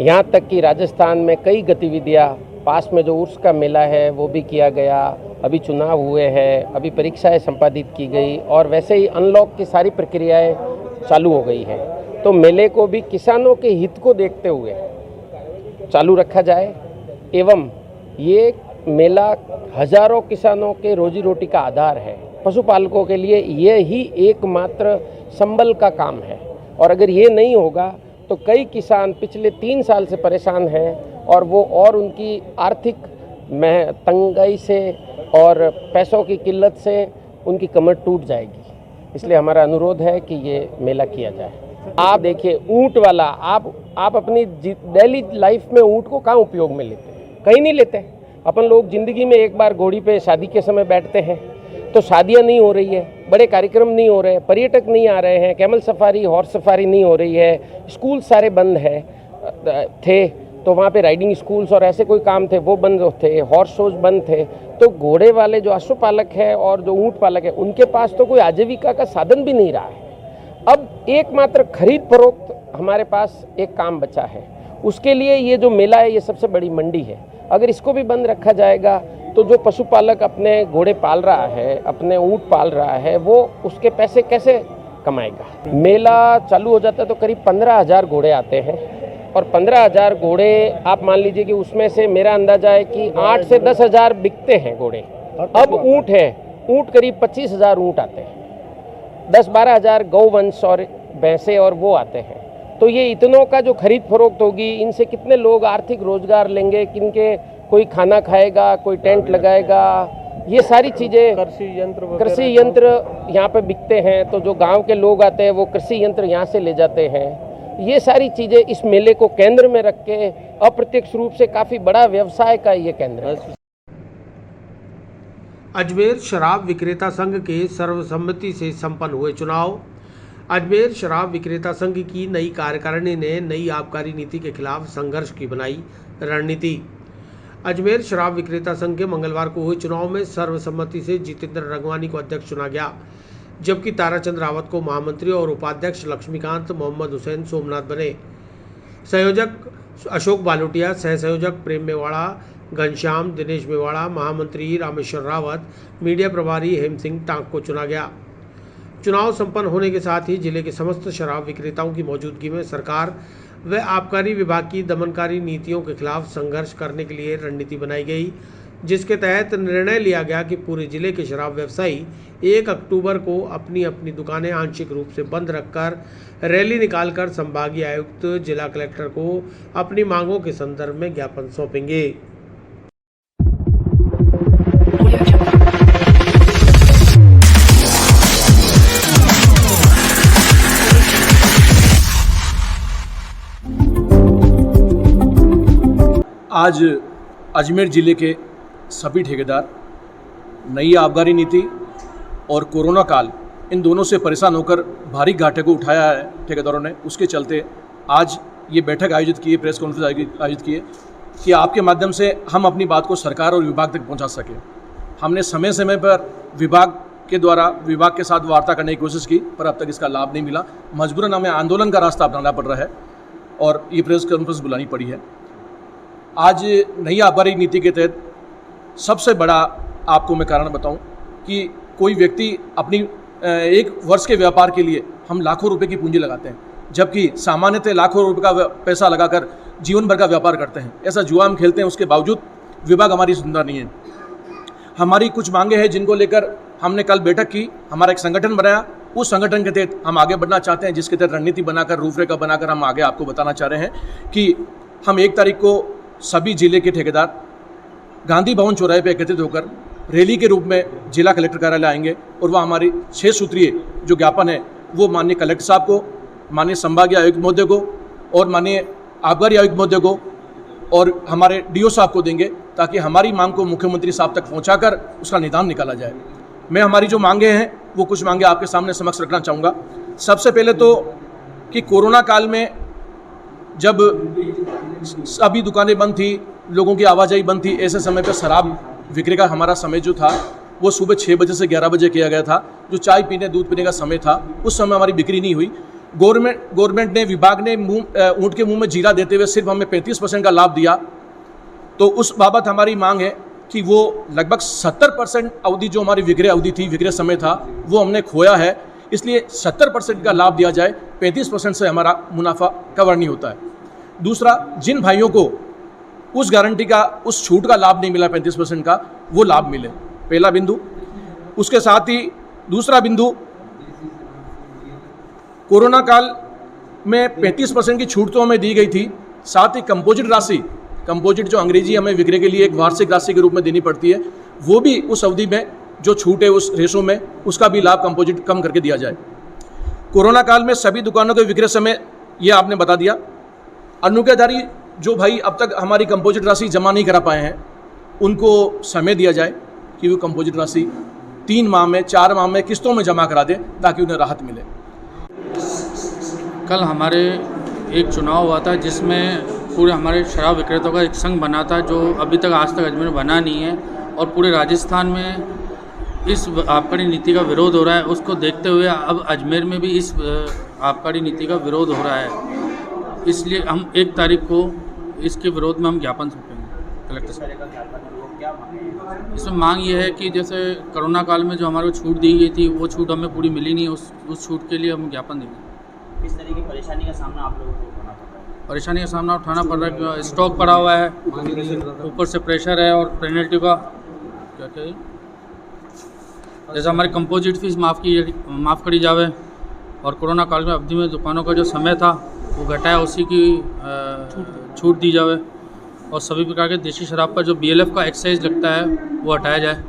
यहाँ तक कि राजस्थान में कई गतिविधियाँ, पास में जो उर्स का मेला है वो भी किया गया, अभी चुनाव हुए हैं, अभी परीक्षाएं संपादित की गई और वैसे ही अनलॉक की सारी प्रक्रियाएं चालू हो गई हैं। तो मेले को भी किसानों के हित को देखते हुए चालू रखा जाए एवं ये मेला हजारों किसानों के रोजी रोटी का आधार है। पशुपालकों के लिए ये ही एकमात्र संबल का काम है और अगर ये नहीं होगा तो कई किसान पिछले 3 साल से परेशान हैं और वो और उनकी आर्थिक तंगाई से और पैसों की किल्लत से उनकी कमर टूट जाएगी। इसलिए हमारा अनुरोध है कि ये मेला किया जाए। आप देखिए ऊँट वाला, आप अपनी डेली लाइफ में ऊँट को कहाँ उपयोग में लेते हैं? कहीं नहीं लेते। अपन लोग ज़िंदगी में एक बार घोड़ी पे शादी के समय बैठते हैं, तो शादियाँ नहीं हो रही है, बड़े कार्यक्रम नहीं हो रहे, पर्यटक नहीं आ रहे हैं, कैमल सफारी, हॉर्स सफारी नहीं हो रही है, स्कूल सारे बंद थे तो वहाँ पे राइडिंग स्कूल्स और ऐसे कोई काम थे वो बंद थे, हॉर्स शोज बंद थे। तो घोड़े वाले जो अश्वपालक है और जो ऊँट पालक है उनके पास तो कोई आजीविका का साधन भी नहीं रहा है। अब एकमात्र खरीद फरोख्त हमारे पास एक काम बचा है, उसके लिए ये जो मेला है ये सबसे बड़ी मंडी है। अगर इसको भी बंद रखा जाएगा तो जो पशुपालक अपने घोड़े पाल रहा है, अपने ऊँट पाल रहा है, वो उसके पैसे कैसे कमाएगा? मेला चालू हो जाता है तो करीब 15,000 घोड़े आते हैं और 15,000 घोड़े आप मान लीजिए कि उसमें से मेरा अंदाजा है कि 8 से 10,000 बिकते हैं घोड़े। अब ऊँट है, ऊँट करीब 25,000 ऊँट आते हैं, 10-12 हज़ार गौवंश और भैंसे और वो आते हैं। तो ये इतनों का जो खरीद फरोख्त होगी, इनसे कितने लोग आर्थिक रोजगार लेंगे, किनके कोई खाना खाएगा, कोई टेंट लगाएगा, ये सारी चीज़ें। कृषि यंत्र यहाँ पे बिकते हैं तो जो गांव के लोग आते हैं वो कृषि यंत्र यहाँ से ले जाते हैं। ये सारी चीज़ें इस मेले को केंद्र में रख के अप्रत्यक्ष रूप से काफ़ी बड़ा व्यवसाय का ये केंद्र है। अजमेर शराब विक्रेता संघ के सर्वसम्मति से संपन्न हुए चुनाव। अजमेर शराब विक्रेता संघ की नई कार्यकारिणी ने नई आबकारी नीति के खिलाफ संघर्ष की बनाई रणनीति। अजमेर शराब विक्रेता संघ के मंगलवार को हुए चुनाव में सर्वसम्मति से जितेंद्र रंगवानी को अध्यक्ष चुना गया, जबकि ताराचंद रावत को महामंत्री और उपाध्यक्ष लक्ष्मीकांत मोहम्मद हुसैन सोमनाथ बने। संयोजक अशोक बालोटिया, सह संयोजक प्रेम मेवाड़ा, घनश्याम, दिनेश मेवाड़ा, महामंत्री रामेश्वर रावत, मीडिया प्रभारी हेम सिंह टांक को चुना गया। चुनाव संपन्न होने के साथ ही जिले के समस्त शराब विक्रेताओं की मौजूदगी में सरकार व आबकारी विभाग की दमनकारी नीतियों के खिलाफ संघर्ष करने के लिए रणनीति बनाई गई, जिसके तहत निर्णय लिया गया कि पूरे जिले के शराब व्यवसायी 1 अक्टूबर को अपनी अपनी दुकानें आंशिक रूप से बंद रखकर रैली निकालकर संभागीय आयुक्त, जिला कलेक्टर को अपनी मांगों के संदर्भ में ज्ञापन सौंपेंगे। आज अजमेर ज़िले के सभी ठेकेदार नई आबकारी नीति और कोरोना काल इन दोनों से परेशान होकर भारी घाटे को उठाया है ठेकेदारों ने। उसके चलते आज ये बैठक आयोजित की है, प्रेस कॉन्फ्रेंस आयोजित की है कि आपके माध्यम से हम अपनी बात को सरकार और विभाग तक पहुंचा सकें। हमने समय समय पर विभाग के साथ वार्ता करने की कोशिश की, पर अब तक इसका लाभ नहीं मिला। मजबूरन हमें आंदोलन का रास्ता अपनाना पड़ रहा है और ये प्रेस कॉन्फ्रेंस बुलानी पड़ी है। आज नई आबकारी नीति के तहत सबसे बड़ा आपको मैं कारण बताऊं कि कोई व्यक्ति अपनी एक वर्ष के व्यापार के लिए हम लाखों रुपए की पूंजी लगाते हैं, जबकि सामान्यतः लाखों रुपए का पैसा लगाकर जीवन भर का व्यापार करते हैं। ऐसा जुआ हम खेलते हैं, उसके बावजूद विभाग हमारी सुनता नहीं है। हमारी कुछ मांगे हैं जिनको लेकर हमने कल बैठक की, हमारा एक संगठन बनाया। उस संगठन के तहत हम आगे बढ़ना चाहते हैं, जिसके तहत रणनीति बनाकर, रूपरेखा बनाकर हम आगे आपको बताना चाह रहे हैं कि हम 1 तारीख को सभी जिले के ठेकेदार गांधी भवन चौराहे पर एकत्रित होकर रैली के रूप में जिला कलेक्टर कार्यालय आएंगे और वह हमारी 6 सूत्रीय जो ज्ञापन है वो माननीय कलेक्टर साहब को, माननीय संभागीय आयुक्त महोदय को और माननीय आबकारी आयुक्त महोदय को और हमारे डीओ साहब को देंगे, ताकि हमारी मांग को मुख्यमंत्री साहब तक पहुंचाकर उसका निदान निकाला जाए। मैं हमारी जो मांगे हैं वो कुछ मांगे आपके सामने समक्ष रखना चाहूँगा। सबसे पहले तो कि कोरोना काल में जब सभी दुकानें बंद थी, लोगों की आवाजाही बंद थी, ऐसे समय पर शराब विक्री का हमारा समय जो था वो सुबह 6 बजे से 11 बजे किया गया था। जो चाय पीने, दूध पीने का समय था, उस समय हमारी बिक्री नहीं हुई। गवर्नमेंट ने, विभाग ने ऊँट के मुंह में जीरा देते हुए सिर्फ हमें 35% का लाभ दिया। तो उस बाबत हमारी मांग है कि वो लगभग 70% अवधि जो हमारी विक्रय अवधि थी, विक्रय समय था, वो हमने खोया है। इसलिए 70% का लाभ दिया जाए, 35% से हमारा मुनाफा कवर नहीं होता है। दूसरा, जिन भाइयों को उस गारंटी का, उस छूट का लाभ नहीं मिला 35% का, वो लाभ मिले, पहला बिंदु। उसके साथ ही दूसरा बिंदु, कोरोना काल में 35% की छूट तो हमें दी गई थी, साथ ही कंपोजिट राशि, कंपोजिट जो अंग्रेजी हमें विक्रय के लिए एक वार्षिक राशि के रूप में देनी पड़ती है, वो भी उस अवधि में जो छूट है उस रेशो में, उसका भी लाभ कंपोजिट कम करके दिया जाए। कोरोना काल में सभी दुकानों के विक्रय समय ये आपने बता दिया। अनुज्ञाधारी जो भाई अब तक हमारी कंपोजिट राशि जमा नहीं करा पाए हैं, उनको समय दिया जाए कि वो कंपोजिट राशि 3 माह में, 4 माह में किस्तों में जमा करा दें, ताकि उन्हें राहत मिले। कल हमारे एक चुनाव हुआ था जिसमें पूरे हमारे शराब विक्रेताओं का एक संघ बना था, जो अभी तक आज तक अजमेर में बना नहीं है, और पूरे राजस्थान में इस आबकारी नीति का विरोध हो रहा है। उसको देखते हुए अब अजमेर में भी इस आबकारी नीति का विरोध हो रहा है। इसलिए हम 1 तारीख को इसके विरोध में हम ज्ञापन सौंपेंगे कलेक्टर साहब। इसमें मांग ये है कि जैसे कोरोना काल में जो हमारे को छूट दी गई थी, वो छूट हमें पूरी मिली नहीं, उस छूट के लिए हम ज्ञापन देंगे। किस तरह की परेशानी का सामना आप लोगों को उठाना पड़ रहा है? परेशानी का सामना उठाना पड़ रहा है, स्टॉक पड़ा हुआ है, ऊपर से प्रेशर है, और पेनल्टी का क्या क्या, जैसे हमारी कंपोजिट फीस माफ़ करी जावे, और कोरोना काल में अवधि में दुकानों का जो समय था वो घटाया, उसी की छूट दी जावे, और सभी प्रकार के देशी शराब पर जो BLF का एक्साइज लगता है वो हटाया जाए,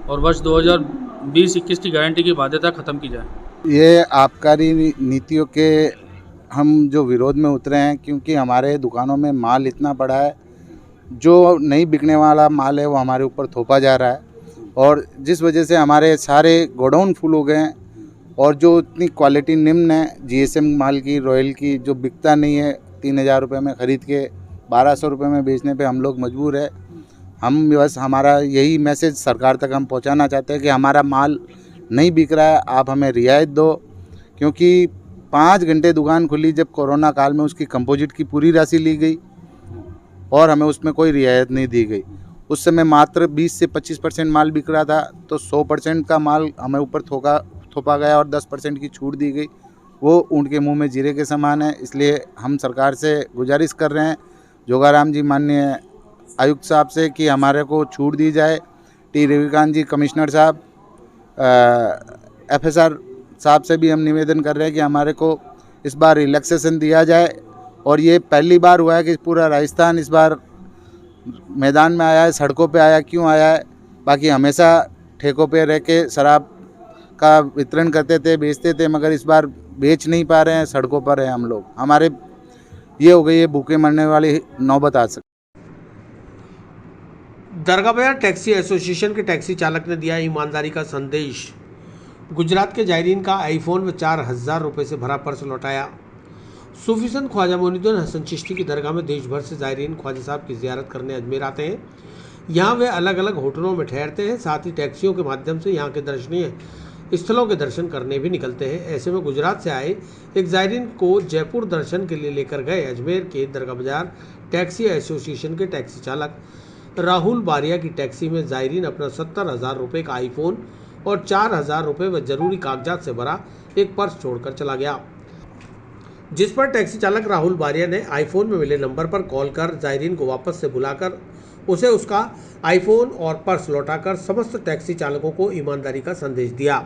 और वर्ष 2020-21 की गारंटी की बाध्यता ख़त्म की जाए। ये आबकारी नीतियों के हम जो विरोध में उतरे हैं, क्योंकि हमारे दुकानों में माल इतना पड़ा है, जो नहीं बिकने वाला माल है वो हमारे ऊपर थोपा जा रहा है, और जिस वजह से हमारे सारे गोडाउन फुल हो गए हैं, और जो इतनी क्वालिटी निम्न है GSM माल की, रॉयल की, जो बिकता नहीं है, 3000 रुपये में ख़रीद के 1200 रुपये में बेचने पे हम लोग मजबूर है। हम बस हमारा यही मैसेज सरकार तक हम पहुंचाना चाहते हैं कि हमारा माल नहीं बिक रहा है, आप हमें रियायत दो, क्योंकि 5 घंटे दुकान खुली जब कोरोना काल में, उसकी कंपोजिट की पूरी राशि ली गई और हमें उसमें कोई रियायत नहीं दी गई। उस समय मात्र 20 से 25% माल बिक रहा था, तो 100% का माल हमें ऊपर थोपा गया और 10% की छूट दी गई। वो ऊँट के मुंह में जीरे के समान है। इसलिए हम सरकार से गुजारिश कर रहे हैं, जोगाराम जी माननीय आयुक्त साहब से, कि हमारे को छूट दी जाए। टी रविकांत जी कमिश्नर साहब, FSR साहब से भी हम निवेदन कर रहे हैं कि हमारे को इस बार रिलैक्सेशन दिया जाए। और ये पहली बार हुआ है कि पूरा राजस्थान इस बार मैदान में आया है, सड़कों पे आया। क्यों आया है? बाकी हमेशा ठेकों पे रह के शराब का वितरण करते थे, बेचते थे, मगर इस बार बेच नहीं पा रहे हैं, सड़कों पर हैं हम लोग। हमारे ये हो गई है भूखे मरने वाली नौबत आ सकती। दरगाह बाजार टैक्सी एसोसिएशन के टैक्सी चालक ने दिया ईमानदारी का संदेश। गुजरात के जायरीन का आईफोन व 4,000 रुपये से भरा पर्स लौटाया। सूफी संत ख्वाजा मोइनुद्दीन हसन चिश्ती की दरगाह में देश भर से जायरीन ख्वाजा साहब की ज़ियारत करने अजमेर आते हैं। यहाँ वे अलग अलग होटलों में ठहरते हैं, साथ ही टैक्सियों के माध्यम से यहाँ के दर्शनीय स्थलों के दर्शन करने भी निकलते हैं। ऐसे में गुजरात से आए एक जायरीन को जयपुर दर्शन के लिए लेकर गए अजमेर के दरगाह बाजार टैक्सी एसोसिएशन के टैक्सी चालक राहुल बारिया की टैक्सी में जायरीन अपना 70,000 रुपये का आईफोन और 4,000 रुपये व जरूरी कागजात से भरा एक पर्स छोड़कर चला गया, जिस पर टैक्सी चालक राहुल बारिया ने आईफोन में मिले नंबर पर कॉल कर जायरीन को वापस से बुलाकर उसे उसका आईफोन और पर्स लौटाकर समस्त टैक्सी चालकों को ईमानदारी का संदेश दिया।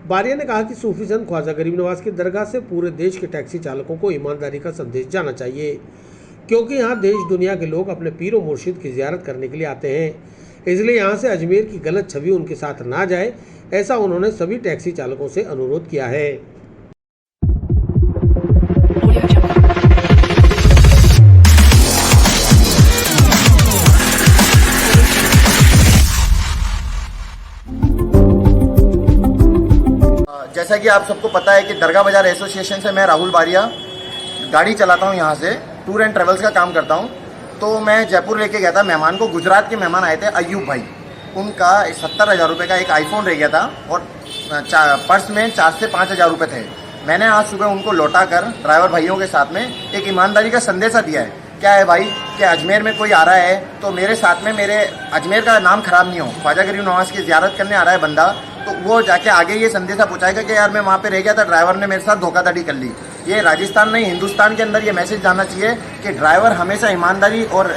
बारिया ने कहा कि सूफी संत ख्वाजा गरीब नवाज की दरगाह से पूरे देश के टैक्सी चालकों को ईमानदारी का संदेश जाना चाहिए, क्योंकि यहाँ देश दुनिया के लोग अपने पीर व मुर्शिद की ज़ियारत करने के लिए आते हैं। इसलिए यहाँ से अजमेर की गलत छवि उनके साथ ना जाए, ऐसा उन्होंने सभी टैक्सी चालकों से अनुरोध किया है। जैसा कि आप सबको पता है कि दरगाह बाजार एसोसिएशन से मैं राहुल बारिया गाड़ी चलाता हूं, यहाँ से टूर एंड ट्रेवल्स का काम करता हूं। तो मैं जयपुर लेके गया था मेहमान को। गुजरात के मेहमान आए थे अयूब भाई, उनका 70,000 रुपये का एक आईफोन रह गया था और पर्स में 4 से 5,000 रुपये थे। मैंने आज सुबह उनको लौटा कर ड्राइवर भाइयों के साथ में एक ईमानदारी का संदेशा दिया है। क्या है भाई कि अजमेर में कोई आ रहा है तो मेरे साथ में मेरे अजमेर का नाम खराब नहीं हो, ख्वाजा गरीब नवाज की ज़ियारत करने आ रहा है बंदा, तो वो जाके आगे ये संदेशा पहुंचाएगा कि यार मैं वहाँ पे रह गया था, ड्राइवर ने मेरे साथ धोखाधड़ी कर ली। ये राजस्थान नहीं, हिंदुस्तान के अंदर ये मैसेज जाना चाहिए कि ड्राइवर हमेशा ईमानदारी और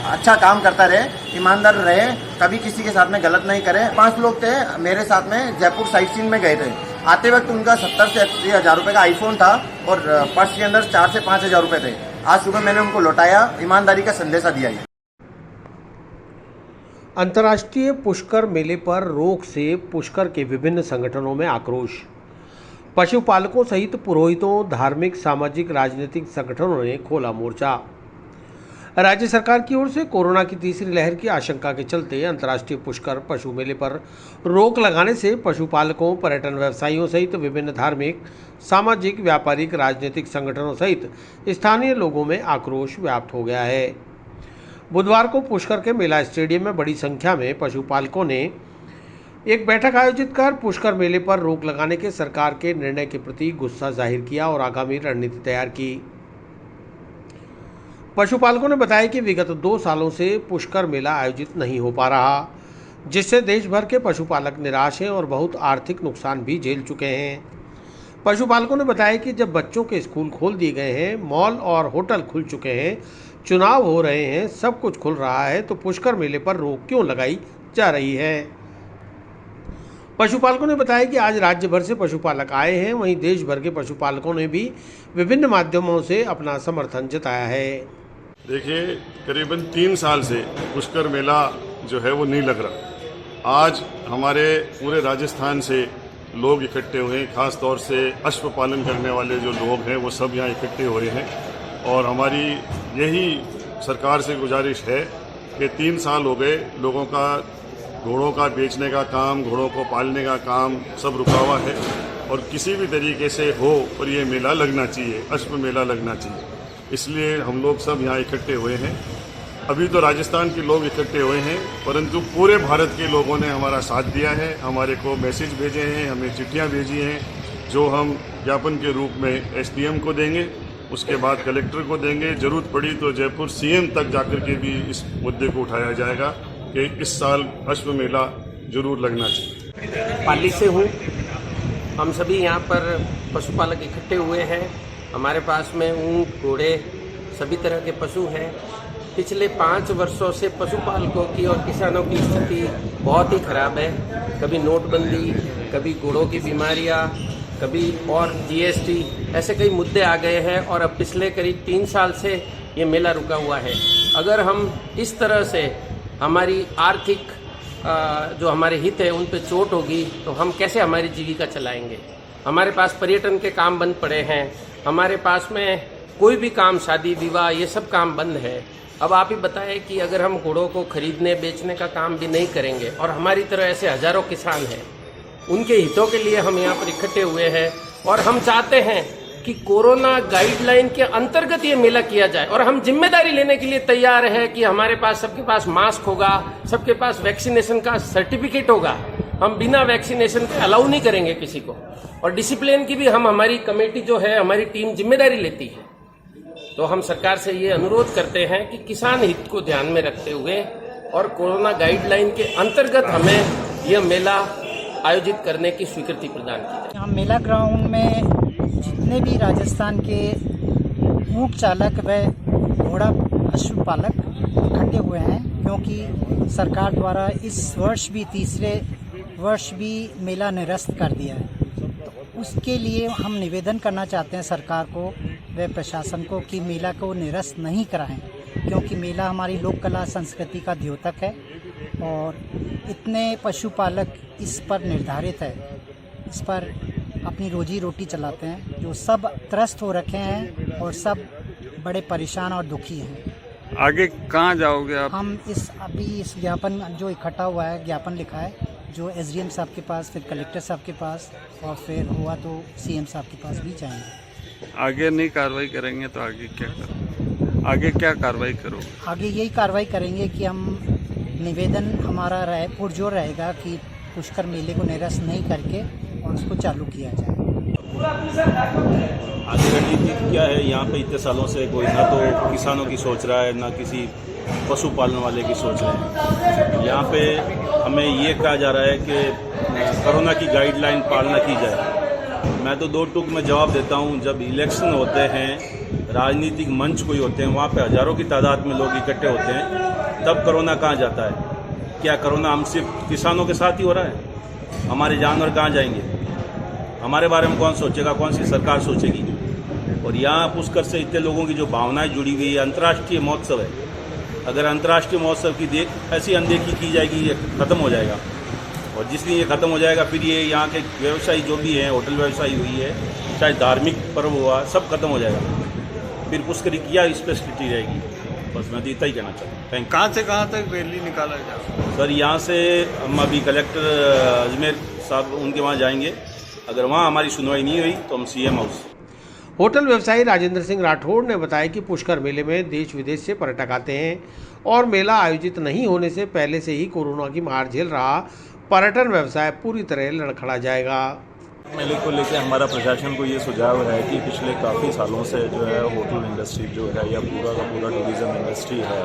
अच्छा काम करता रहे, ईमानदार रहे, कभी किसी के साथ में गलत नहीं करे। 5 लोग थे मेरे साथ में, जयपुर साइट सीइंग में गए थे। आते वक्त उनका 70 से 80,000 रुपये का आईफोन था और पर्स के अंदर 4 से 5,000 रुपये थे। आज सुबह मैंने उनको लौटाया, ईमानदारी का संदेशा दिया है। अंतर्राष्ट्रीय पुष्कर मेले पर रोक से पुष्कर के विभिन्न संगठनों में आक्रोश। पशुपालकों सहित पुरोहितों, धार्मिक, सामाजिक, राजनीतिक संगठनों ने खोला मोर्चा। राज्य सरकार की ओर से कोरोना की तीसरी लहर की आशंका के चलते अंतर्राष्ट्रीय पुष्कर पशु मेले पर रोक लगाने से पशुपालकों, पर्यटन व्यवसायियों सहित विभिन्न धार्मिक, सामाजिक, व्यापारिक, राजनीतिक संगठनों सहित स्थानीय लोगों में आक्रोश व्याप्त हो गया है। बुधवार को पुष्कर के मेला स्टेडियम में बड़ी संख्या में पशुपालकों ने एक बैठक आयोजित कर पुष्कर मेले पर रोक लगाने के सरकार के निर्णय के प्रति गुस्सा जाहिर किया और आगामी रणनीति तैयार की। पशुपालकों ने बताया कि विगत 2 सालों से पुष्कर मेला आयोजित नहीं हो पा रहा, जिससे देश भर के पशुपालक निराश हैं और बहुत आर्थिक नुकसान भी झेल चुके हैं। पशुपालकों ने बताया कि जब बच्चों के स्कूल खोल दिए गए हैं, मॉल और होटल खुल चुके हैं, चुनाव हो रहे हैं, सब कुछ खुल रहा है, तो पुष्कर मेले पर रोक क्यों लगाई जा रही है। पशुपालकों ने बताया कि आज राज्य भर से पशुपालक आए हैं, वहीं देश भर के पशुपालकों ने भी विभिन्न माध्यमों से अपना समर्थन जताया है। देखिए, करीबन 3 साल से पुष्कर मेला जो है वो नहीं लग रहा। आज हमारे पूरे राजस्थान से लोग इकट्ठे हुए हैं, खास तौर से अश्व पालन करने वाले जो लोग हैं वो सब यहाँ इकट्ठे हुए हैं और हमारी यही सरकार से गुजारिश है कि 3 साल हो गए लोगों का घोड़ों का बेचने का काम, घोड़ों को पालने का काम सब रुका हुआ है और किसी भी तरीके से हो और ये मेला लगना चाहिए, अश्व मेला लगना चाहिए। इसलिए हम लोग सब यहाँ इकट्ठे हुए हैं। अभी तो राजस्थान के लोग इकट्ठे हुए हैं, परंतु पूरे भारत के लोगों ने हमारा साथ दिया है, हमारे को मैसेज भेजे हैं, हमें चिट्ठियाँ भेजी हैं, जो हम ज्ञापन के रूप में एसडीएम को देंगे, उसके बाद कलेक्टर को देंगे, ज़रूरत पड़ी तो जयपुर सीएम तक जाकर के भी इस मुद्दे को उठाया जाएगा कि इस साल अश्व मेला जरूर लगना चाहिए। पाली से हूँ, हम सभी यहाँ पर पशुपालक इकट्ठे हुए हैं। हमारे पास में ऊँट, घोड़े, सभी तरह के पशु हैं। पिछले 5 वर्षों से पशुपालकों की और किसानों की स्थिति बहुत ही खराब है। कभी नोटबंदी, कभी घोड़ों की बीमारियाँ, कभी और जीएसटी, ऐसे कई मुद्दे आ गए हैं और अब पिछले करीब 3 साल से ये मेला रुका हुआ है। अगर हम इस तरह से हमारी आर्थिक जो हमारे हित है उन पे चोट होगी तो हम कैसे हमारी जीविका चलाएंगे। हमारे पास पर्यटन के काम बंद पड़े हैं, हमारे पास में कोई भी काम, शादी विवाह, ये सब काम बंद है। अब आप ही बताएं कि अगर हम घोड़ों को खरीदने बेचने का काम भी नहीं करेंगे और हमारी तरह ऐसे हजारों किसान हैं, उनके हितों के लिए हम यहाँ पर इकट्ठे हुए हैं और हम चाहते हैं कि कोरोना गाइडलाइन के अंतर्गत ये मेला किया जाए और हम जिम्मेदारी लेने के लिए तैयार है कि हमारे पास, सबके पास मास्क होगा, सबके पास वैक्सीनेशन का सर्टिफिकेट होगा। हम बिना वैक्सीनेशन के अलाउ नहीं करेंगे किसी को, और डिसिप्लिन की भी हमारी कमेटी जो है, हमारी टीम जिम्मेदारी लेती है। तो हम सरकार से ये अनुरोध करते हैं कि किसान हित को ध्यान में रखते हुए और कोरोना गाइडलाइन के अंतर्गत हमें यह मेला आयोजित करने की स्वीकृति प्रदान की जाए। हम मेला ग्राउंड में जितने भी राजस्थान के ऊंट चालक व घोड़ा पशुपालक इकट्ठे हुए हैं, क्योंकि सरकार द्वारा इस वर्ष भी, तीसरे वर्ष भी मेला निरस्त कर दिया है। तो उसके लिए हम निवेदन करना चाहते हैं सरकार को व प्रशासन को कि मेला को निरस्त नहीं कराएं, क्योंकि मेला हमारी लोक कला संस्कृति का द्योतक है और इतने पशुपालक इस पर निर्धारित है, इस पर अपनी रोजी रोटी चलाते हैं, जो सब त्रस्त हो रखे हैं और सब बड़े परेशान और दुखी हैं। आगे कहाँ जाओगे आप? हम अभी इस ज्ञापन जो इकट्ठा हुआ है, ज्ञापन लिखा है, जो एसडीएम साहब के पास, फिर कलेक्टर साहब के पास और फिर हुआ तो सीएम साहब के पास भी जाएंगे। आगे नहीं कार्रवाई करेंगे तो आगे क्या करोगे? आगे क्या कार्रवाई करोगे? आगे यही कार्रवाई करेंगे कि हम निवेदन हमारा पुरजोर रहेगा कि पुष्कर मेले को निरस्त नहीं करके और उसको चालू किया जाए। आगे रणनीति क्या है? यहाँ पे इतने सालों से कोई ना तो किसानों की सोच रहा है, ना किसी पशुपालन वाले की सोच रहे हैं। यहाँ पे हमें ये कहा जा रहा है कि कोरोना की गाइडलाइन पालना की जाए। मैं तो दो टूक में जवाब देता हूँ, जब इलेक्शन होते हैं, राजनीतिक मंच कोई होते हैं, वहाँ पे हजारों की तादाद में लोग इकट्ठे होते हैं, तब कोरोना कहाँ जाता है? क्या कोरोना हम सिर्फ किसानों के साथ ही हो रहा है? हमारे जानवर कहाँ जाएंगे? हमारे बारे में कौन सोचेगा? कौन सी सरकार सोचेगी? और यहाँ पुष्कर से इतने लोगों की जो भावनाएं जुड़ी हुई है, अंतर्राष्ट्रीय महोत्सव है। अगर अंतर्राष्ट्रीय महोत्सव की ऐसी अनदेखी की जाएगी, ये खत्म हो जाएगा। और जिस दिन ये खत्म हो जाएगा, फिर ये यहाँ के व्यवसायी जो भी हैं, होटल व्यवसायी हुई है, चाहे धार्मिक पर्व हुआ, सब खत्म हो जाएगा। फिर पुष्कर की क्या स्पेशलिटी रहेगी? बस मैं तो इतना ही कहना चाहता हूँ। थैंक। कहाँ से कहाँ तक रैली निकाला जाए? सर, यहाँ से हम अभी कलेक्टर अजमेर साहब उनके वहाँ जाएंगे। अगर वहाँ हमारी सुनवाई नहीं हुई तो हम सीएम हाउस। होटल व्यवसायी राजेंद्र सिंह राठौड़ ने बताया कि पुष्कर मेले में देश विदेश से पर्यटक आते हैं और मेला आयोजित नहीं होने से पहले से ही कोरोना की मार झेल रहा पर्यटन व्यवसाय पूरी तरह लड़खड़ा जाएगा। मेले को लेकर हमारा प्रशासन को ये सुझाव है कि पिछले काफ़ी सालों से जो है होटल इंडस्ट्री जो है या पूरा का पूरा टूरिज़्म इंडस्ट्री है,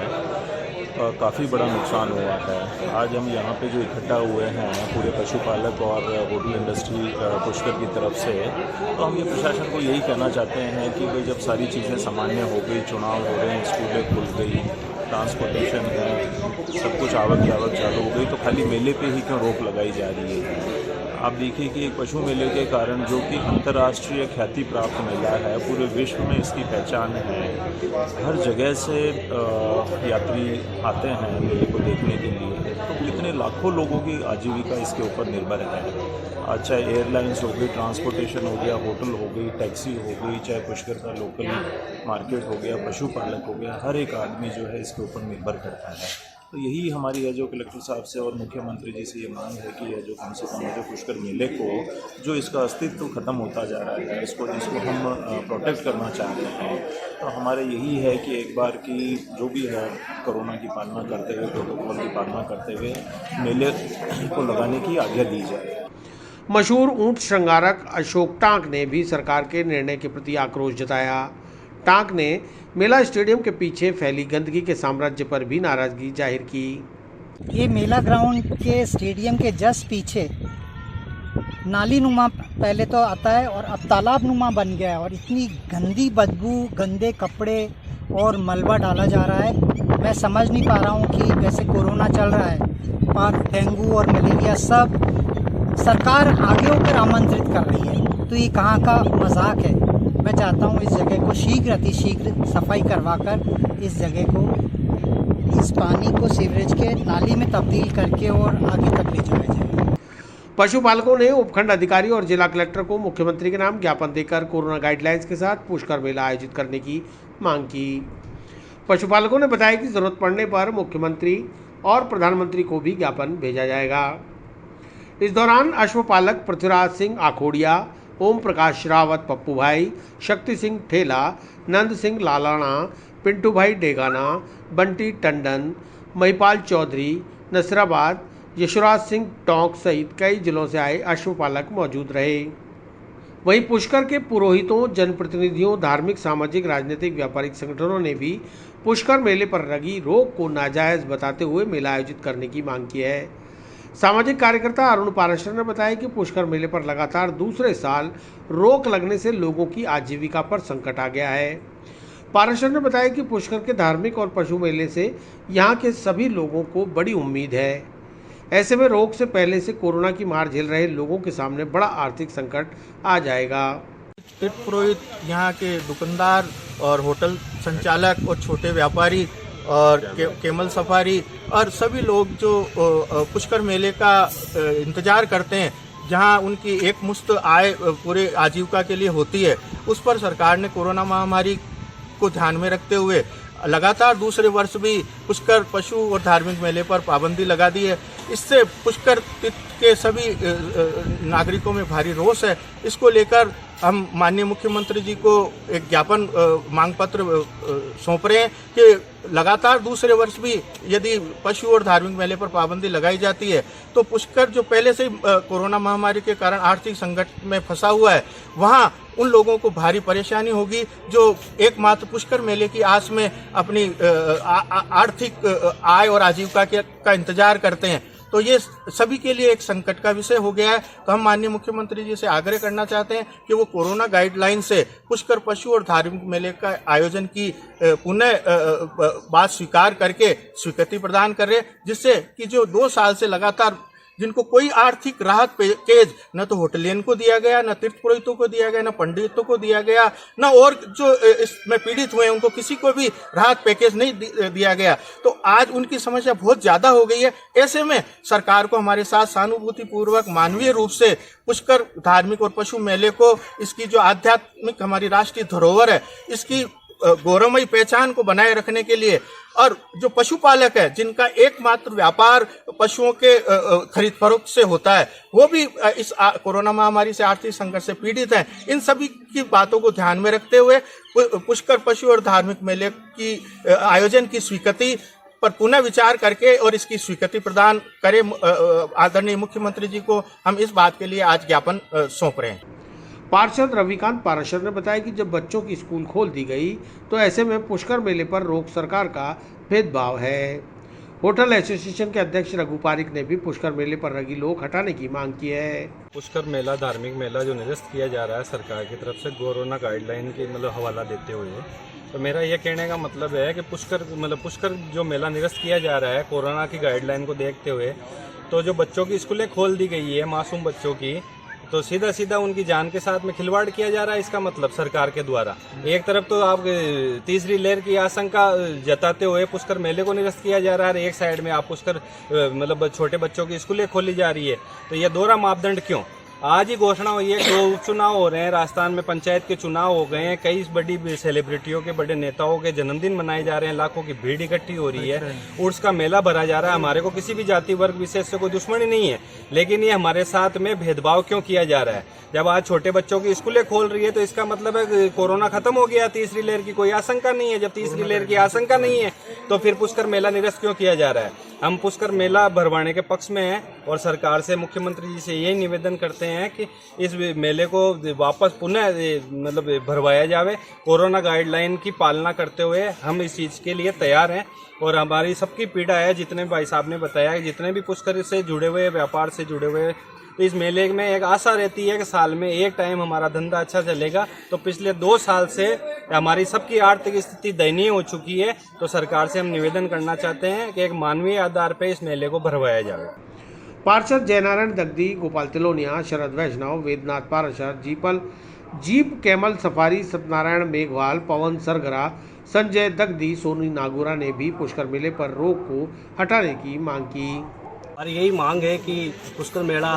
काफ़ी बड़ा नुकसान हुआ है। आज हम यहाँ पे जो इकट्ठा हुए हैं पूरे पशुपालक और होटल इंडस्ट्री पुष्कर की तरफ से, तो हम ये प्रशासन को यही कहना चाहते हैं कि भाई जब सारी चीज़ें सामान्य हो गई, चुनाव हो रहे हैं, स्कूलें खुल गई, ट्रांसपोर्टेशन है, सब कुछ आवक की आवक चालू हो गई, तो खाली मेले पे ही क्यों रोक लगाई जा रही है? आप देखिए कि एक पशु मेले के कारण, जो कि अंतर्राष्ट्रीय ख्याति प्राप्त मेला है, पूरे विश्व में इसकी पहचान है, हर जगह से यात्री आते हैं मेले को देखने के लिए, तो कितने लाखों लोगों की आजीविका इसके ऊपर निर्भर है। आज चाहे एयरलाइंस हो गई, ट्रांसपोर्टेशन हो गया, होटल हो गई, टैक्सी हो गई, चाहे पुष्कर का लोकल मार्केट हो गया, पशुपालक हो गया, हर एक आदमी जो है इसके ऊपर निर्भर करता है। तो यही हमारी है जो कलेक्टर साहब से और मुख्यमंत्री जी से ये मांग है कि ये जो कम से कम जो पुष्कर मेले को, जो इसका अस्तित्व खत्म होता जा रहा है, जिसको हम प्रोटेक्ट करना चाह रहे हैं, तो हमारे यही है कि एक बार की जो भी है कोरोना की पालना करते हुए, प्रोटोकॉल की पालना करते हुए मेले को लगाने की आज्ञा दी जाए। मशहूर ऊंट श्रृंगारक अशोक टांक ने भी सरकार के निर्णय के प्रति आक्रोश जताया। टांक ने मेला स्टेडियम के पीछे फैली गंदगी के साम्राज्य पर भी नाराजगी जाहिर की। ये मेला ग्राउंड के स्टेडियम के जस्ट पीछे नाली नुमा पहले तो आता है और अब तालाब नुमा बन गया है, और इतनी गंदी बदबू, गंदे कपड़े और मलबा डाला जा रहा है। मैं समझ नहीं पा रहा हूँ कि वैसे कोरोना चल रहा है, पर डेंगू और मलेरिया सब सरकार आगे होकर आमंत्रित कर रही है, तो ये कहाँ का मजाक है। मैं चाहता हूँ इस जगह को शीघ्र अतिशीघ्र सफाई करवाकर इस जगह को, इस पानी को सीवरेज के नाली में तब्दील करके और आगे तक ले जाया जाए। पशुपालकों ने उपखंड अधिकारी और जिला कलेक्टर को मुख्यमंत्री के नाम ज्ञापन देकर कोरोना गाइडलाइंस के साथ पुष्कर मेला आयोजित करने की मांग की। पशुपालकों ने बताया कि जरूरत पड़ने पर मुख्यमंत्री और प्रधानमंत्री को भी ज्ञापन भेजा जाएगा। इस दौरान अश्वपालक पृथ्वीराज सिंह आखोड़िया, ओम प्रकाश रावत पप्पू भाई, शक्ति सिंह ठेला, नंद सिंह लालाना, पिंटू भाई डेगाना, बंटी टंडन, महिपाल चौधरी, नसराबाद, यशराज सिंह टोंक सहित कई जिलों से आए अश्वपालक मौजूद रहे। वहीं पुष्कर के पुरोहितों, जनप्रतिनिधियों, धार्मिक, सामाजिक, राजनीतिक, व्यापारिक संगठनों ने भी पुष्कर मेले पर लगी रोक को नाजायज बताते हुए मेला आयोजित करने की मांग की है। सामाजिक कार्यकर्ता अरुण पाराशर ने बताया कि पुष्कर मेले पर लगातार दूसरे साल रोक लगने से लोगों की आजीविका पर संकट आ गया है। पाराशर ने बताया कि पुष्कर के धार्मिक और पशु मेले से यहाँ के सभी लोगों को बड़ी उम्मीद है। ऐसे में रोक से पहले से कोरोना की मार झेल रहे लोगों के सामने बड़ा आर्थिक संकट आ जाएगा। तीर्थ पुरोहित, यहाँ के दुकानदार और होटल संचालक और छोटे व्यापारी और केमल सफारी और सभी लोग जो पुष्कर मेले का इंतजार करते हैं, जहां उनकी एक मुश्त आय पूरे आजीविका के लिए होती है, उस पर सरकार ने कोरोना महामारी को ध्यान में रखते हुए लगातार दूसरे वर्ष भी पुष्कर पशु और धार्मिक मेले पर पाबंदी लगा दी है। इससे पुष्कर तीर्थ के सभी नागरिकों में भारी रोष है। इसको लेकर हम माननीय मुख्यमंत्री जी को एक ज्ञापन मांग पत्र सौंप रहे हैं कि लगातार दूसरे वर्ष भी यदि पशु और धार्मिक मेले पर पाबंदी लगाई जाती है तो पुष्कर जो पहले से कोरोना महामारी के कारण आर्थिक संकट में फंसा हुआ है, वहाँ उन लोगों को भारी परेशानी होगी जो एकमात्र पुष्कर मेले की आस में अपनी आर्थिक आय और आजीविका का इंतजार करते हैं। तो ये सभी के लिए एक संकट का विषय हो गया है। तो हम माननीय मुख्यमंत्री जी से आग्रह करना चाहते हैं कि वो कोरोना गाइडलाइन से पुष्कर पशु और धार्मिक मेले का आयोजन की पुनः बात स्वीकार करके स्वीकृति प्रदान कर रहे, जिससे कि जो 2 साल से लगातार जिनको कोई आर्थिक राहत पैकेज न तो होटलियन को दिया गया, न तीर्थ पुरोहितों को दिया गया, न पंडितों को दिया गया, न और जो इसमें पीड़ित हुए उनको किसी को भी राहत पैकेज नहीं दिया गया। तो आज उनकी समस्या बहुत ज़्यादा हो गई है। ऐसे में सरकार को हमारे साथ सहानुभूतिपूर्वक मानवीय रूप से पुष्कर धार्मिक और पशु मेले को, इसकी जो आध्यात्मिक हमारी राष्ट्रीय धरोहर है, इसकी गौरवमयी पहचान को बनाए रखने के लिए, और जो पशुपालक है जिनका एकमात्र व्यापार पशुओं के खरीद फरोख्त से होता है, वो भी इस कोरोना महामारी से आर्थिक संकट से पीड़ित हैं। इन सभी की बातों को ध्यान में रखते हुए पुष्कर पशु और धार्मिक मेले की आयोजन की स्वीकृति पर पुनः विचार करके और इसकी स्वीकृति प्रदान करें आदरणीय मुख्यमंत्री जी को हम इस बात के लिए आज ज्ञापन सौंप रहे हैं। पार्षद रविकांत पाराशर ने बताया कि जब बच्चों की स्कूल खोल दी गई तो ऐसे में पुष्कर मेले पर रोक सरकार का भेदभाव है। होटल एसोसिएशन के अध्यक्ष रघु पारिक ने भी पुष्कर मेले पर लगी रोक हटाने की मांग की है। पुष्कर मेला, धार्मिक मेला जो निरस्त किया जा रहा है सरकार की तरफ से कोरोना गाइडलाइन के हवाला देते हुए, तो मेरा यह कहने का मतलब है कि पुष्कर जो मेला निरस्त किया जा रहा है कोरोना की गाइडलाइन को देखते हुए, तो जो बच्चों की स्कूलें खोल दी गई है मासूम बच्चों की, तो सीधा सीधा उनकी जान के साथ में खिलवाड़ किया जा रहा है। इसका मतलब सरकार के द्वारा एक तरफ तो आप तीसरी लहर की आशंका जताते हुए पुष्कर मेले को निरस्त किया जा रहा है, एक साइड में आप पुष्कर छोटे बच्चों की स्कूलें खोली जा रही है। तो ये दोहरा मापदंड क्यों? आज ही घोषणा हुई है, 2 उपचुनाव हो रहे हैं, राजस्थान में पंचायत के चुनाव हो गए हैं, कई बड़ी सेलिब्रिटियों के, बड़े नेताओं के जन्मदिन मनाए जा रहे हैं, लाखों की भीड़ इकट्ठी हो रही है, उर्स का मेला भरा जा रहा है। हमारे को किसी भी जाति वर्ग विशेष से कोई दुश्मनी नहीं है, लेकिन ये हमारे साथ में भेदभाव क्यों किया जा रहा है? जब आज छोटे बच्चों की स्कूलें खोल रही है तो इसका मतलब है कोरोना खत्म हो गया, तीसरी लहर की कोई आशंका नहीं है। जब तीसरी लहर की आशंका नहीं है तो फिर पुष्कर मेला निरस्त क्यों किया जा रहा है? हम पुष्कर मेला भरवाने के पक्ष में हैं और सरकार से, मुख्यमंत्री जी से यही निवेदन करते हैं कि इस मेले को वापस पुनः भरवाया जावे। कोरोना गाइडलाइन की पालना करते हुए हम इस चीज़ के लिए तैयार हैं और हमारी सबकी पीड़ा है, जितने भाई साहब ने बताया, जितने भी पुष्कर से जुड़े हुए, व्यापार से जुड़े हुए, तो इस मेले में एक आशा रहती है कि साल में एक टाइम हमारा धंधा अच्छा चलेगा। तो पिछले 2 साल से हमारी सबकी आर्थिक स्थिति दयनीय हो चुकी है। तो सरकार से हम निवेदन करना चाहते हैं कि एक मानवीय आधार पर इस मेले को भरवाया जाए। पार्षद Jainarayan Dagdi, Gopal Tilonia, Sharad Vaishnav, Vednath Parashar, jeep camel safari, Satyanarayan Meghwal, Pawan Sargara, Sanjay Dagdi, Soni Nagura ने भी पुष्कर मेले पर रोक को हटाने की मांग की। और यही मांग है कि पुष्कर मेला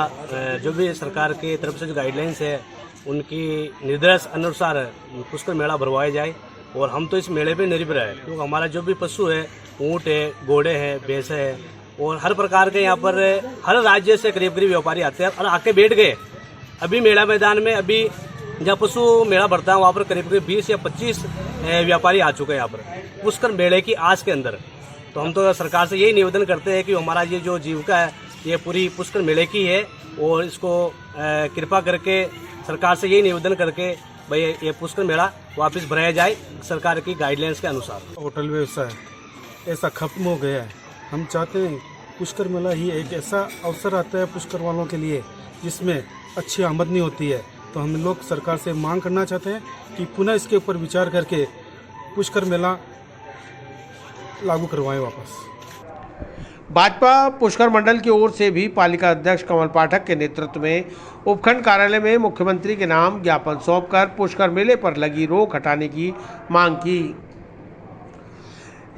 जो भी सरकार के तरफ से जो गाइडलाइंस है उनकी निर्देश अनुसार पुष्कर मेला भरवाया जाए। और हम तो इस मेले पे निर्भर है, क्योंकि हमारा जो भी पशु है, ऊँट है, घोड़े हैं, भैंस है, और हर प्रकार के यहाँ पर हर राज्य से करीब करीब व्यापारी आते हैं और आके बैठ गए। अभी मेला मैदान में अभी जहाँ पशु मेला भरता है वहाँ पर करीब करीब 20 या 25 व्यापारी आ चुके हैं यहाँ पर पुष्कर मेले की आज के अंदर। तो हम तो सरकार से यही निवेदन करते हैं कि हमारा ये जो जीविका है ये पूरी पुष्कर मेले की है, और इसको कृपा करके सरकार से यही निवेदन करके भाई ये पुष्कर मेला वापस भराया जाए सरकार की गाइडलाइंस के अनुसार। होटल व्यवसाय ऐसा खत्म हो गया है। हम चाहते हैं पुष्कर मेला ही एक ऐसा अवसर आता है पुष्कर वालों के लिए जिसमें अच्छी आमदनी होती है। तो हम लोग सरकार से मांग करना चाहते हैं कि पुनः इसके ऊपर विचार करके पुष्कर मेला लागू करवाएं वापस। भाजपा पुष्कर मंडल की ओर से भी पालिका अध्यक्ष कमल पाठक के नेतृत्व में उपखंड कार्यालय में मुख्यमंत्री के नाम ज्ञापन सौंपकर पुष्कर मेले पर लगी रोक हटाने की मांग की।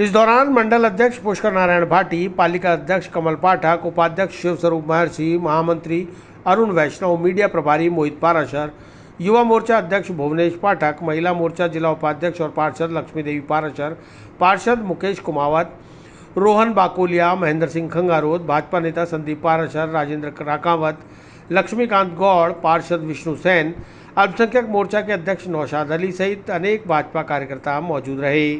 इस दौरान मंडल अध्यक्ष पुष्कर नारायण भाटी, पालिका अध्यक्ष कमल पाठक, उपाध्यक्ष शिव स्वरूप महर्षि, महामंत्री अरुण वैष्णव, मीडिया प्रभारी मोहित पाराशर, युवा मोर्चा अध्यक्ष भुवनेश पाठक, महिला मोर्चा जिला उपाध्यक्ष और पार्षद लक्ष्मी देवी पाराशर, पार्षद मुकेश कुमावत, रोहन बाकोलिया, महेंद्र सिंह खंगारोत, भाजपा नेता संदीप पाराशर, राजेंद्र राकावत, लक्ष्मीकांत गौड़, पार्षद विष्णु सेन, अल्पसंख्यक मोर्चा के अध्यक्ष नौशाद अली सहित अनेक भाजपा कार्यकर्ता मौजूद रहे।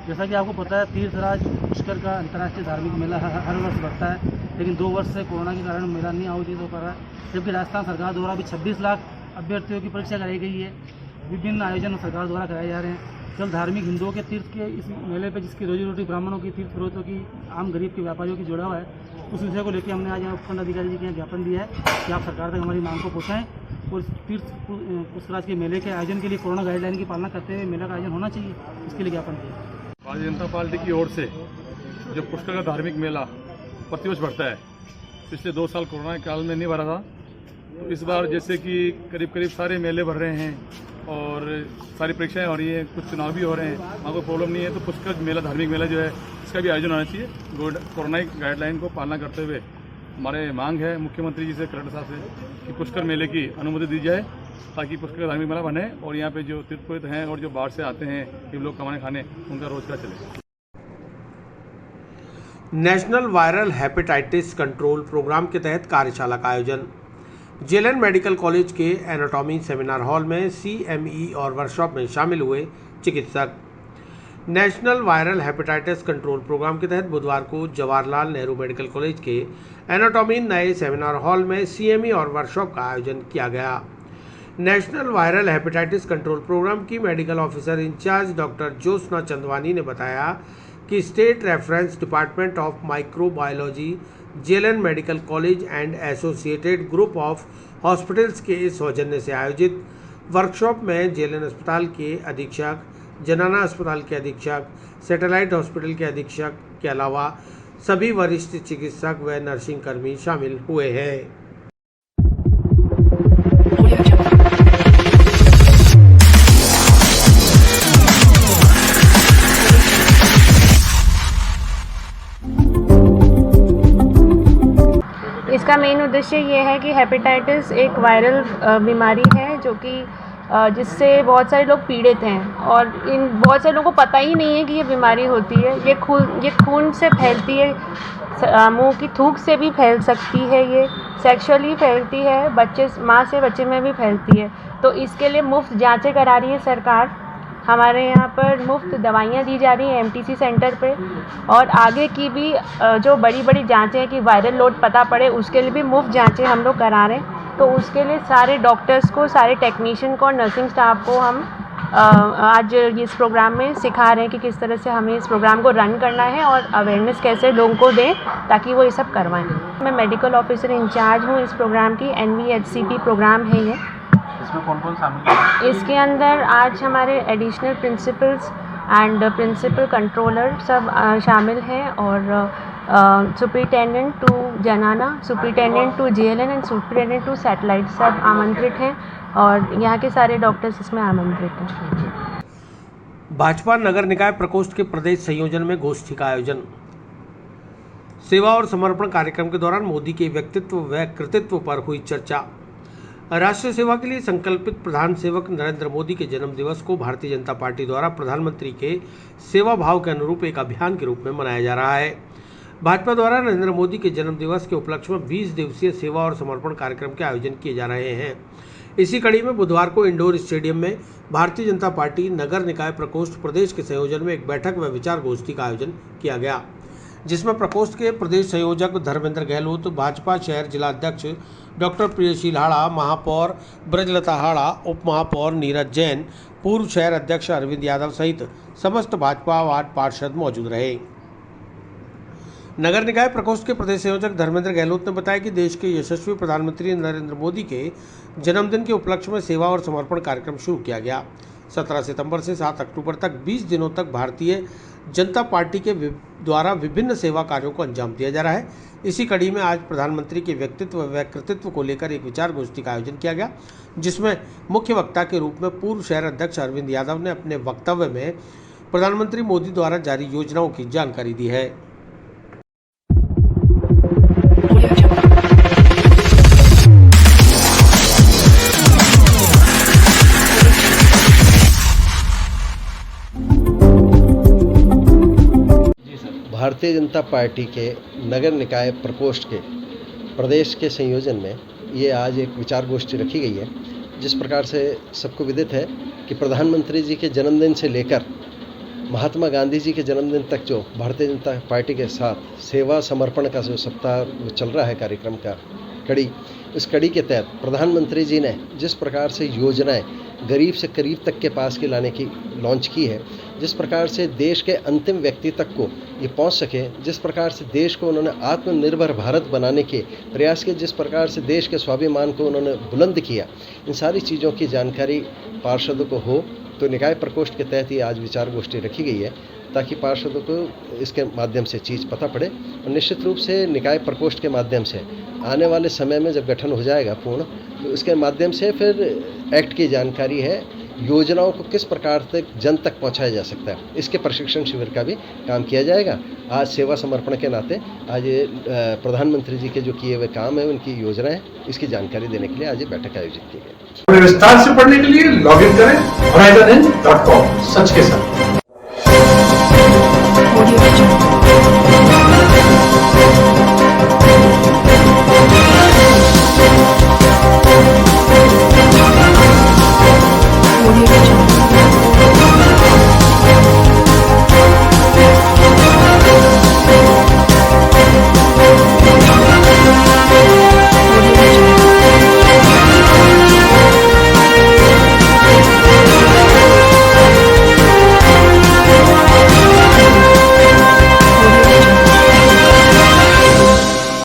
जैसा कि आपको पता है तीर्थराज पुष्कर का अंतर्राष्ट्रीय धार्मिक मेला हर वर्ष बढ़ता है, लेकिन 2 वर्ष से कोरोना के कारण मेला नहीं आयोजित हो पा रहा है। जबकि राजस्थान सरकार द्वारा भी 26 लाख अभ्यर्थियों की परीक्षा कराई गई है। विभिन्न आयोजन सरकार द्वारा कराए जा रहे हैं। केवल धार्मिक हिंदुओं के तीर्थ के इस मेले पर जिसकी रोजी रोटी ब्राह्मणों की, तीर्थ पुरोहितों की, आम गरीब के व्यापारियों की जुड़ा हुआ है, उस विषय को लेकर हमने आज यहाँ उपखंड अधिकारी जी के यहाँ ज्ञापन दिया है कि आप सरकार तक हमारी मांग को पहुँचाएँ और तीर्थ पुष्कराज के मेले के आयोजन के लिए कोरोना गाइडलाइन की पालना करते हुए मेला का आयोजन होना चाहिए, इसके लिए ज्ञापन दिया। भारतीय जनता पार्टी की ओर से जो पुष्कर का धार्मिक मेला प्रतिवर्ष बढ़ता है, पिछले 2 साल कोरोना काल में नहीं भरा था, तो इस बार जैसे कि करीब करीब सारे मेले भर रहे हैं और सारी परीक्षाएं हो रही हैं, कुछ चुनाव भी हो रहे हैं, वहाँ कोई प्रॉब्लम नहीं है, तो पुष्कर मेला धार्मिक मेला जो है इसका भी आयोजन होना चाहिए। कोरोना गाइडलाइन को पालना करते हुए हमारे मांग है मुख्यमंत्री जी से, कलेक्टर साहब से कि पुष्कर मेले की अनुमति दी जाए ताकि पुष्कर धार्मिक मेला बने और यहाँ पे जो तीर्थ पुरोहित हैं और जो बाहर से आते हैं ये लोग कमाने खाने, उनका रोजगार चले। National viral hepatitis control programme के तहत कार्यशाला का आयोजन जेएलएन मेडिकल कॉलेज के एनाटॉमी सेमिनार हॉल में CME और वर्कशॉप में शामिल हुए चिकित्सक। National viral hepatitis control programme के तहत बुधवार को जवाहरलाल नेहरू मेडिकल कॉलेज के एनाटॉमी नए सेमिनार हॉल में CME और वर्कशॉप का आयोजन किया गया। National viral hepatitis control programme की medical officer incharge doctor Jyotsna Chandwani ने बताया कि state reference department of microbiology, JLN medical college and associated group of hospitals के सौजन्य से आयोजित वर्कशॉप में जेएलएन अस्पताल के अधीक्षक, जनाना अस्पताल के अधीक्षक, सैटेलाइट हॉस्पिटल के अधीक्षक के अलावा सभी वरिष्ठ चिकित्सक व नर्सिंग कर्मी शामिल हुए हैं। इसका मेन उद्देश्य ये है कि हेपेटाइटिस एक वायरल बीमारी है जो कि जिससे बहुत सारे लोग पीड़ित हैं और इन बहुत सारे लोगों को पता ही नहीं है कि ये बीमारी होती है। ये खून से फैलती है, मुंह की थूक से भी फैल सकती है, ये सेक्सुअली फैलती है, माँ से बच्चे में भी फैलती है। तो इसके लिए मुफ्त जांचें करा रही है सरकार। हमारे यहाँ पर मुफ्त दवाइयाँ दी जा रही हैं MTC सेंटर पे, और आगे की भी जो बड़ी बड़ी जांचें कि वायरल लोड पता पड़े उसके लिए भी मुफ्त जांचें हम लोग करा रहे हैं। तो उसके लिए सारे डॉक्टर्स को, सारे टेक्नीशियन को और नर्सिंग स्टाफ को हम आज इस प्रोग्राम में सिखा रहे हैं कि किस तरह से हमें इस प्रोग्राम को रन करना है और अवेयरनेस कैसे लोगों को दें ताकि वो ये सब करवाएं। मैं मेडिकल ऑफिसर इंचार्ज हूँ इस प्रोग्राम की। NVHCP प्रोग्राम है ये। इसमें कौन कौन शामिल है? इसके अंदर आज हमारे additional principals and principal controller सब शामिल हैं और superintendent to Janana, superintendent to JLN and superintendent to satellite सब आमंत्रित हैं और यहाँ के सारे डॉक्टर्स इसमें आमंत्रित हैं। भाजपा नगर निकाय प्रकोष्ठ के प्रदेश संयोजन में गोष्ठी का आयोजन। सेवा और समर्पण कार्यक्रम के दौरान मोदी के व्यक्तित्व व कृतित्व पर हुई चर्चा। राष्ट्र सेवा के लिए संकल्पित प्रधान सेवक नरेंद्र मोदी के जन्म दिवस को भारतीय जनता पार्टी द्वारा प्रधानमंत्री के सेवा भाव के अनुरूप एक अभियान के रूप में मनाया जा रहा है। भाजपा द्वारा नरेंद्र मोदी के जन्म दिवस के उपलक्ष्य में 20 दिवसीय सेवा और समर्पण कार्यक्रम के आयोजन किए जा रहे हैं। इसी कड़ी में बुधवार को इंडोर स्टेडियम में भारतीय जनता पार्टी नगर निकाय प्रकोष्ठ प्रदेश के संयोजन में एक बैठक व विचार गोष्ठी का आयोजन किया गया, जिसमें प्रकोष्ठ के प्रदेश संयोजक धर्मेंद्र गहलोत, भाजपा शहर जिला अध्यक्ष डॉक्टर प्रियशील हाड़ा, महापौर ब्रजलता हाड़ा, उप महापौर नीरज जैन, पूर्व शहर अध्यक्ष अरविंद यादव सहित समस्त भाजपा वार्ड पार्षद मौजूद रहे। नगर निकाय प्रकोष्ठ के प्रदेश संयोजक धर्मेंद्र गहलोत ने बताया कि देश के यशस्वी प्रधानमंत्री नरेंद्र मोदी के जन्मदिन के उपलक्ष्य में सेवा और समर्पण कार्यक्रम शुरू किया गया। 17 सितंबर से 7 अक्टूबर तक 20 दिनों तक भारतीय जनता पार्टी के द्वारा विभिन्न सेवा कार्यों को अंजाम दिया जा रहा है। इसी कड़ी में आज प्रधानमंत्री के व्यक्तित्व व कृतित्व को लेकर एक विचार गोष्ठी का आयोजन किया गया, जिसमें मुख्य वक्ता के रूप में पूर्व शहर अध्यक्ष अरविंद यादव ने अपने वक्तव्य में प्रधानमंत्री मोदी द्वारा जारी योजनाओं की जानकारी दी है। भारतीय जनता पार्टी के नगर निकाय प्रकोष्ठ के प्रदेश के संयोजन में ये आज एक विचार गोष्ठी रखी गई है। जिस प्रकार से सबको विदित है कि प्रधानमंत्री जी के जन्मदिन से लेकर महात्मा गांधी जी के जन्मदिन तक जो भारतीय जनता पार्टी के साथ सेवा समर्पण का जो सप्ताह चल रहा है कार्यक्रम का कड़ी, इस कड़ी के तहत प्रधानमंत्री जी ने जिस प्रकार से योजनाएं गरीब से करीब तक के पास के लाने की लॉन्च की है, जिस प्रकार से देश के अंतिम व्यक्ति तक को ये पहुंच सके, जिस प्रकार से देश को उन्होंने आत्मनिर्भर भारत बनाने के प्रयास किए, जिस प्रकार से देश के स्वाभिमान को उन्होंने बुलंद किया, इन सारी चीज़ों की जानकारी पार्षदों को हो, तो निकाय प्रकोष्ठ के तहत ही आज विचार गोष्ठी रखी गई है ताकि पार्षदों को इसके माध्यम से चीज़ पता पड़े। और निश्चित रूप से निकाय प्रकोष्ठ के माध्यम से आने वाले समय में जब गठन हो जाएगा पूर्ण, तो इसके माध्यम से फिर एक्ट की जानकारी है, योजनाओं को किस प्रकार से जन तक पहुंचाया जा सकता है, इसके प्रशिक्षण शिविर का भी काम किया जाएगा। आज सेवा समर्पण के नाते आज ये प्रधानमंत्री जी के जो किए हुए काम है, उनकी योजनाएं, इसकी जानकारी देने के लिए आज ये बैठक आयोजित की गई। विस्तार से पढ़ने के लिए लॉग इन करें horizonn.com। सच के साथ।